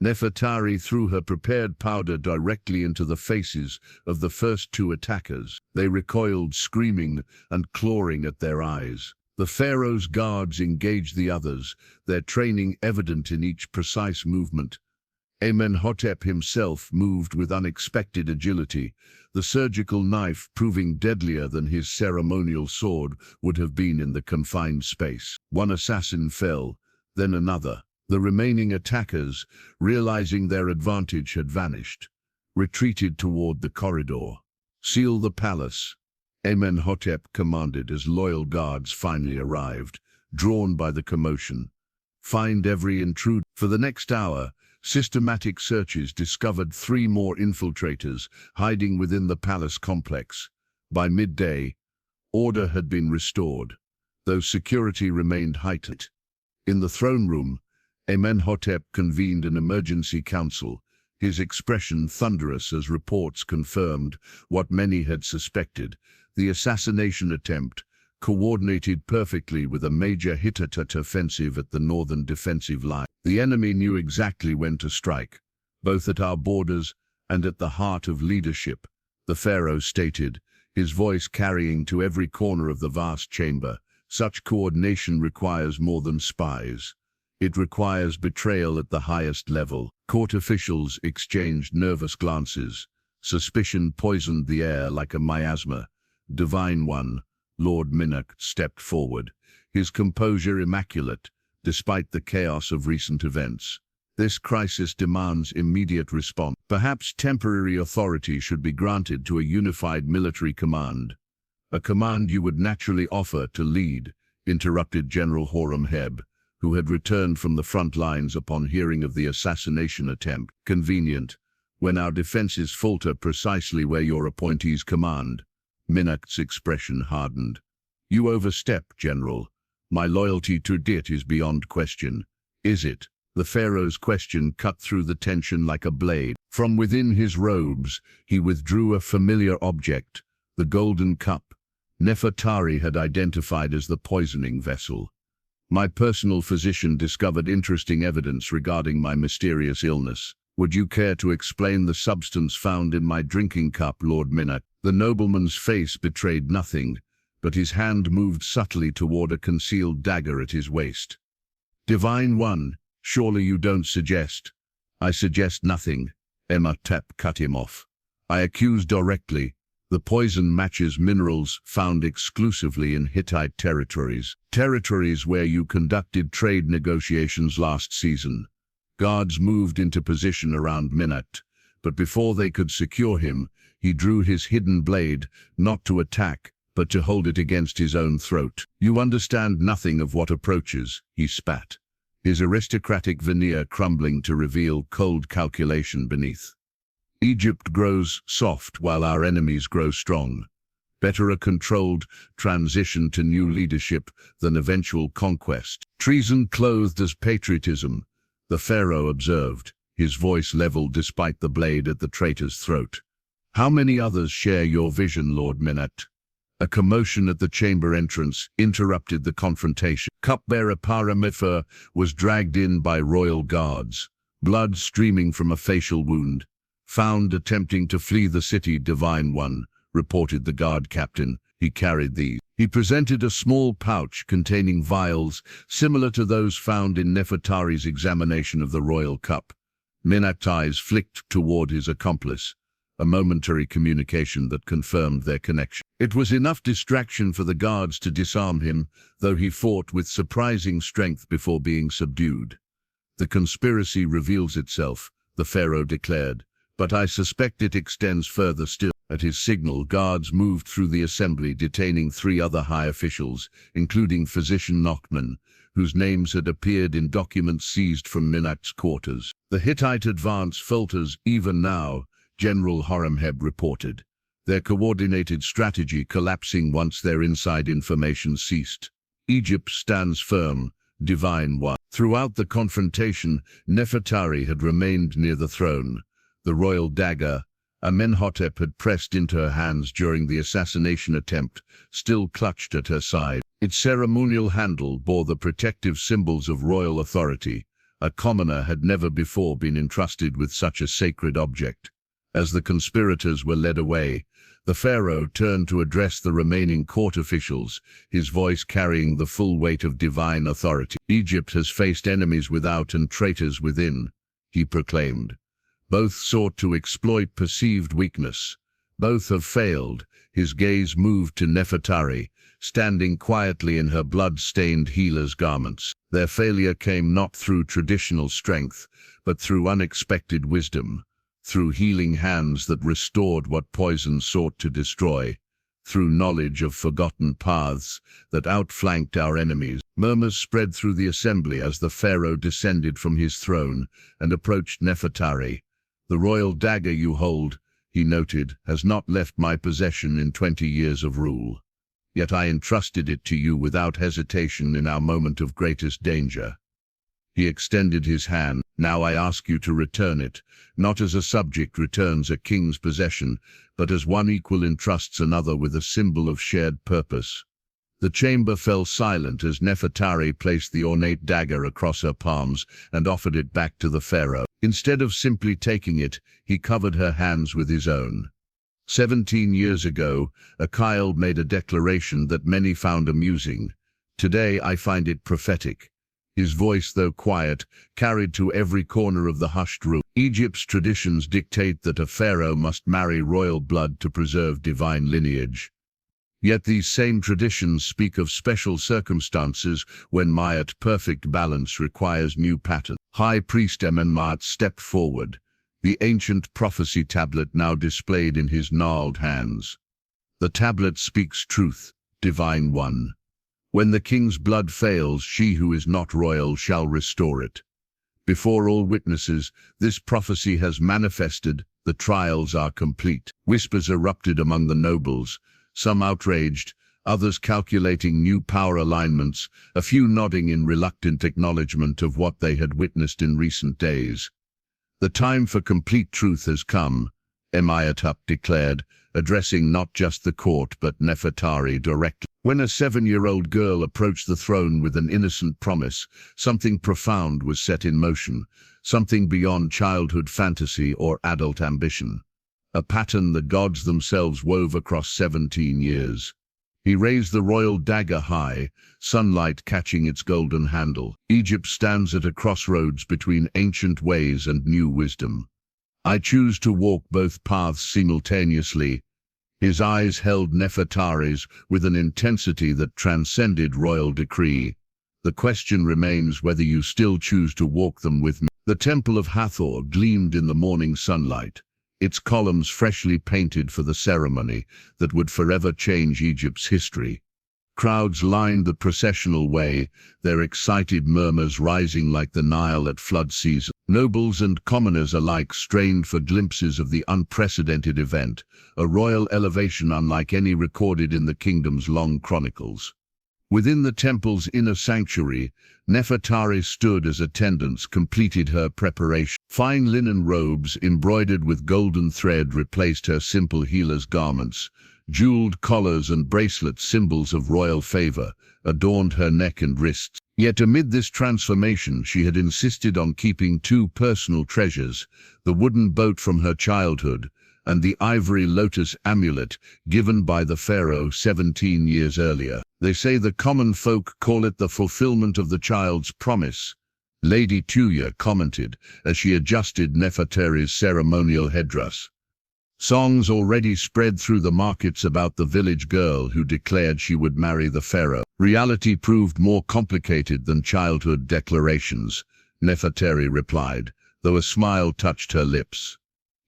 Nefertari threw her prepared powder directly into the faces of the first 2 attackers. They recoiled, screaming and clawing at their eyes. The pharaoh's guards engaged the others, their training evident in each precise movement. Amenhotep himself moved with unexpected agility, the surgical knife proving deadlier than his ceremonial sword would have been in the confined space. 1 assassin fell, then another. The remaining attackers, realizing their advantage had vanished, retreated toward the corridor. "Seal the palace," Amenhotep commanded as loyal guards finally arrived, drawn by the commotion. "Find every intruder." For the next hour, systematic searches discovered 3 more infiltrators hiding within the palace complex. By midday, order had been restored, though security remained heightened. In the throne room, Amenhotep convened an emergency council, his expression thunderous as reports confirmed what many had suspected: the assassination attempt, coordinated perfectly with a major Hittite offensive at the northern defensive line. "The enemy knew exactly when to strike, both at our borders and at the heart of leadership," the pharaoh stated, his voice carrying to every corner of the vast chamber. "Such coordination requires more than spies. It requires betrayal at the highest level." Court officials exchanged nervous glances. Suspicion poisoned the air like a miasma. "Divine One," Lord Minak stepped forward, his composure immaculate, despite the chaos of recent events. "This crisis demands immediate response. Perhaps temporary authority should be granted to a unified military command." "A command you would naturally offer to lead," interrupted General Horemheb, who had returned from the front lines upon hearing of the assassination attempt. "Convenient, when our defenses falter precisely where your appointees command." Minak's expression hardened. "You overstep, General. My loyalty to Dit is beyond question." Is it? The pharaoh's question cut through the tension like a blade. From within his robes, he withdrew a familiar object, the golden cup. Nefertari had identified as the poisoning vessel. My personal physician discovered interesting evidence regarding my mysterious illness. Would you care to explain the substance found in my drinking cup, Lord Minat? The nobleman's face betrayed nothing, but his hand moved subtly toward a concealed dagger at his waist. Divine One, surely you don't suggest? I suggest nothing. Imhotep cut him off. I accuse directly. The poison matches minerals found exclusively in Hittite territories where you conducted trade negotiations last season. Guards moved into position around Minat, but before they could secure him, he drew his hidden blade, not to attack, but to hold it against his own throat. You understand nothing of what approaches, he spat, his aristocratic veneer crumbling to reveal cold calculation beneath. Egypt grows soft while our enemies grow strong. Better a controlled transition to new leadership than eventual conquest. Treason clothed as patriotism, the pharaoh observed, his voice leveled despite the blade at the traitor's throat. How many others share your vision, Lord Minat? A commotion at the chamber entrance interrupted the confrontation. Cupbearer Paramithra was dragged in by royal guards, blood streaming from a facial wound. Found attempting to flee the city, Divine One, reported the guard captain. He carried these. He presented a small pouch containing vials similar to those found in Nefertari's examination of the royal cup. Minat's eyes flicked toward his accomplice, a momentary communication that confirmed their connection. It was enough distraction for the guards to disarm him, though he fought with surprising strength before being subdued. The conspiracy reveals itself, the pharaoh declared, but I suspect it extends further still. At his signal, guards moved through the assembly, detaining 3 other high officials, including physician Nochman, whose names had appeared in documents seized from Minat's quarters. The Hittite advance falters even now, General Horemheb reported, their coordinated strategy collapsing once their inside information ceased. Egypt stands firm, Divine One. Throughout the confrontation, Nefertari had remained near the throne. The royal dagger Amenhotep had pressed into her hands during the assassination attempt, still clutched at her side. Its ceremonial handle bore the protective symbols of royal authority. A commoner had never before been entrusted with such a sacred object. As the conspirators were led away, the pharaoh turned to address the remaining court officials, his voice carrying the full weight of divine authority. Egypt has faced enemies without and traitors within, he proclaimed. Both sought to exploit perceived weakness. Both have failed. His gaze moved to Nefertari, standing quietly in her blood-stained healer's garments. Their failure came not through traditional strength, but through unexpected wisdom, through healing hands that restored what poison sought to destroy, through knowledge of forgotten paths that outflanked our enemies. Murmurs spread through the assembly as the pharaoh descended from his throne and approached Nefertari. The royal dagger you hold, he noted, has not left my possession in 20 years of rule. Yet I entrusted it to you without hesitation in our moment of greatest danger. He extended his hand. Now I ask you to return it, not as a subject returns a king's possession, but as one equal entrusts another with a symbol of shared purpose. The chamber fell silent as Nefertari placed the ornate dagger across her palms and offered it back to the pharaoh. Instead of simply taking it, he covered her hands with his own. 17 years ago, Akil made a declaration that many found amusing. Today I find it prophetic. His voice, though quiet, carried to every corner of the hushed room. Egypt's traditions dictate that a pharaoh must marry royal blood to preserve divine lineage. Yet these same traditions speak of special circumstances when Ma'at perfect balance requires new pattern. High Priest Amenhotep stepped forward, the ancient prophecy tablet now displayed in his gnarled hands. The tablet speaks truth, Divine One. When the king's blood fails, she who is not royal shall restore it. Before all witnesses, this prophecy has manifested. The trials are complete. Whispers erupted among the nobles, some outraged, others calculating new power alignments, a few nodding in reluctant acknowledgement of what they had witnessed in recent days. "The time for complete truth has come," Amiatup declared, addressing not just the court but Nefertari directly. When a 7-year-old girl approached the throne with an innocent promise, something profound was set in motion, something beyond childhood fantasy or adult ambition. A pattern the gods themselves wove across 17 years. He raised the royal dagger high, sunlight catching its golden handle. Egypt stands at a crossroads between ancient ways and new wisdom. "I choose to walk both paths simultaneously." His eyes held Nefertari's with an intensity that transcended royal decree. "The question remains whether you still choose to walk them with me." The Temple of Hathor gleamed in the morning sunlight, its columns freshly painted for the ceremony that would forever change Egypt's history. Crowds lined the processional way, their excited murmurs rising like the Nile at flood season. Nobles and commoners alike strained for glimpses of the unprecedented event, a royal elevation unlike any recorded in the kingdom's long chronicles. Within the temple's inner sanctuary, Nefertari stood as attendants completed her preparation. Fine linen robes embroidered with golden thread replaced her simple healer's garments. Jeweled collars and bracelets, symbols of royal favor, adorned her neck and wrists. Yet amid this transformation, she had insisted on keeping two personal treasures, the wooden boat from her childhood and the ivory lotus amulet given by the Pharaoh 17 years earlier. "They say the common folk call it the fulfillment of the child's promise," Lady Tuya commented as she adjusted Nefertari's ceremonial headdress. Songs already spread through the markets about the village girl who declared she would marry the pharaoh. "Reality proved more complicated than childhood declarations," Nefertari replied, though a smile touched her lips.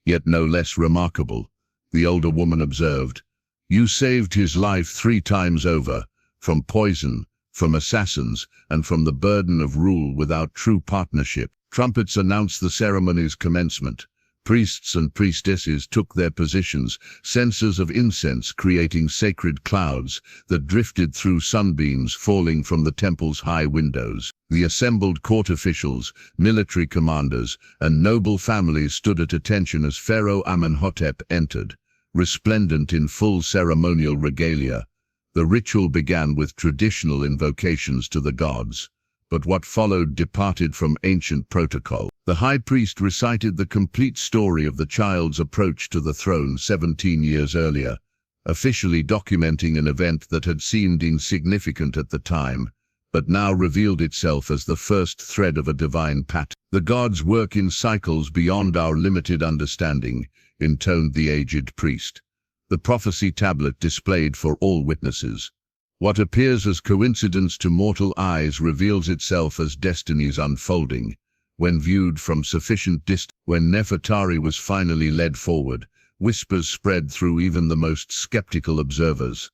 "Yet no less remarkable," the older woman observed. "You saved his life 3 times over, from poison, from assassins, and from the burden of rule without true partnership." Trumpets announced the ceremony's commencement. Priests and priestesses took their positions, censers of incense creating sacred clouds that drifted through sunbeams falling from the temple's high windows. The assembled court officials, military commanders, and noble families stood at attention as Pharaoh Amenhotep entered, resplendent in full ceremonial regalia. The ritual began with traditional invocations to the gods, but what followed departed from ancient protocol. The high priest recited the complete story of the child's approach to the throne 17 years earlier, officially documenting an event that had seemed insignificant at the time, but now revealed itself as the first thread of a divine pattern. "The gods work in cycles beyond our limited understanding," intoned the aged priest. The prophecy tablet displayed for all witnesses. "What appears as coincidence to mortal eyes reveals itself as destiny's unfolding, when viewed from sufficient distance." When Nefertari was finally led forward, whispers spread through even the most skeptical observers.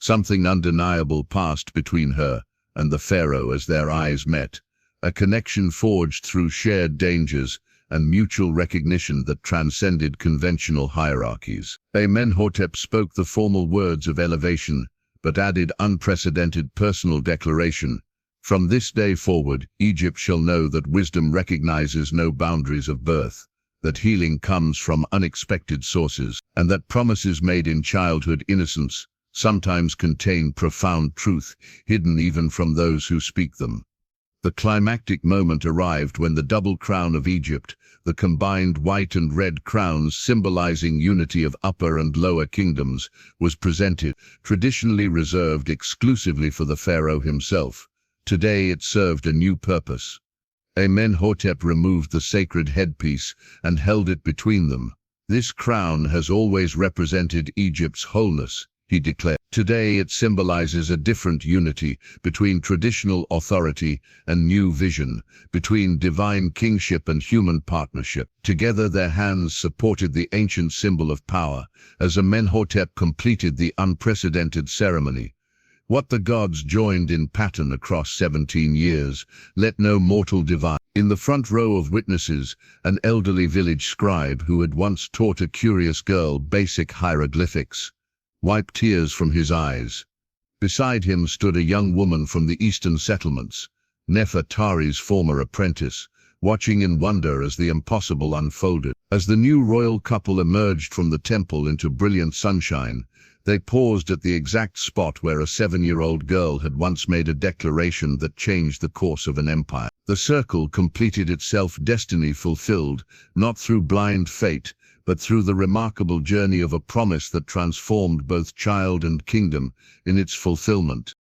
Something undeniable passed between her and the pharaoh as their eyes met, a connection forged through shared dangers and mutual recognition that transcended conventional hierarchies. Amenhotep spoke the formal words of elevation, but added unprecedented personal declaration. "From this day forward, Egypt shall know that wisdom recognizes no boundaries of birth, that healing comes from unexpected sources, and that promises made in childhood innocence sometimes contain profound truth, hidden even from those who speak them." The climactic moment arrived when the double crown of Egypt, the combined white and red crowns symbolizing unity of upper and lower kingdoms, was presented, traditionally reserved exclusively for the pharaoh himself. Today it served a new purpose. Amenhotep removed the sacred headpiece and held it between them. "This crown has always represented Egypt's wholeness," he declared. "Today it symbolizes a different unity between traditional authority and new vision, between divine kingship and human partnership." Together their hands supported the ancient symbol of power as Amenhotep completed the unprecedented ceremony. What the gods joined in pattern across 17 years, let no mortal divine. In the front row of witnesses, an elderly village scribe who had once taught a curious girl basic hieroglyphics wiped tears from his eyes. Beside him stood a young woman from the eastern settlements, Nefertari's former apprentice, watching in wonder as the impossible unfolded. As the new royal couple emerged from the temple into brilliant sunshine, they paused at the exact spot where a 7-year-old girl had once made a declaration that changed the course of an empire. The circle completed itself, destiny fulfilled, not through blind fate, but through the remarkable journey of a promise that transformed both child and kingdom in its fulfillment.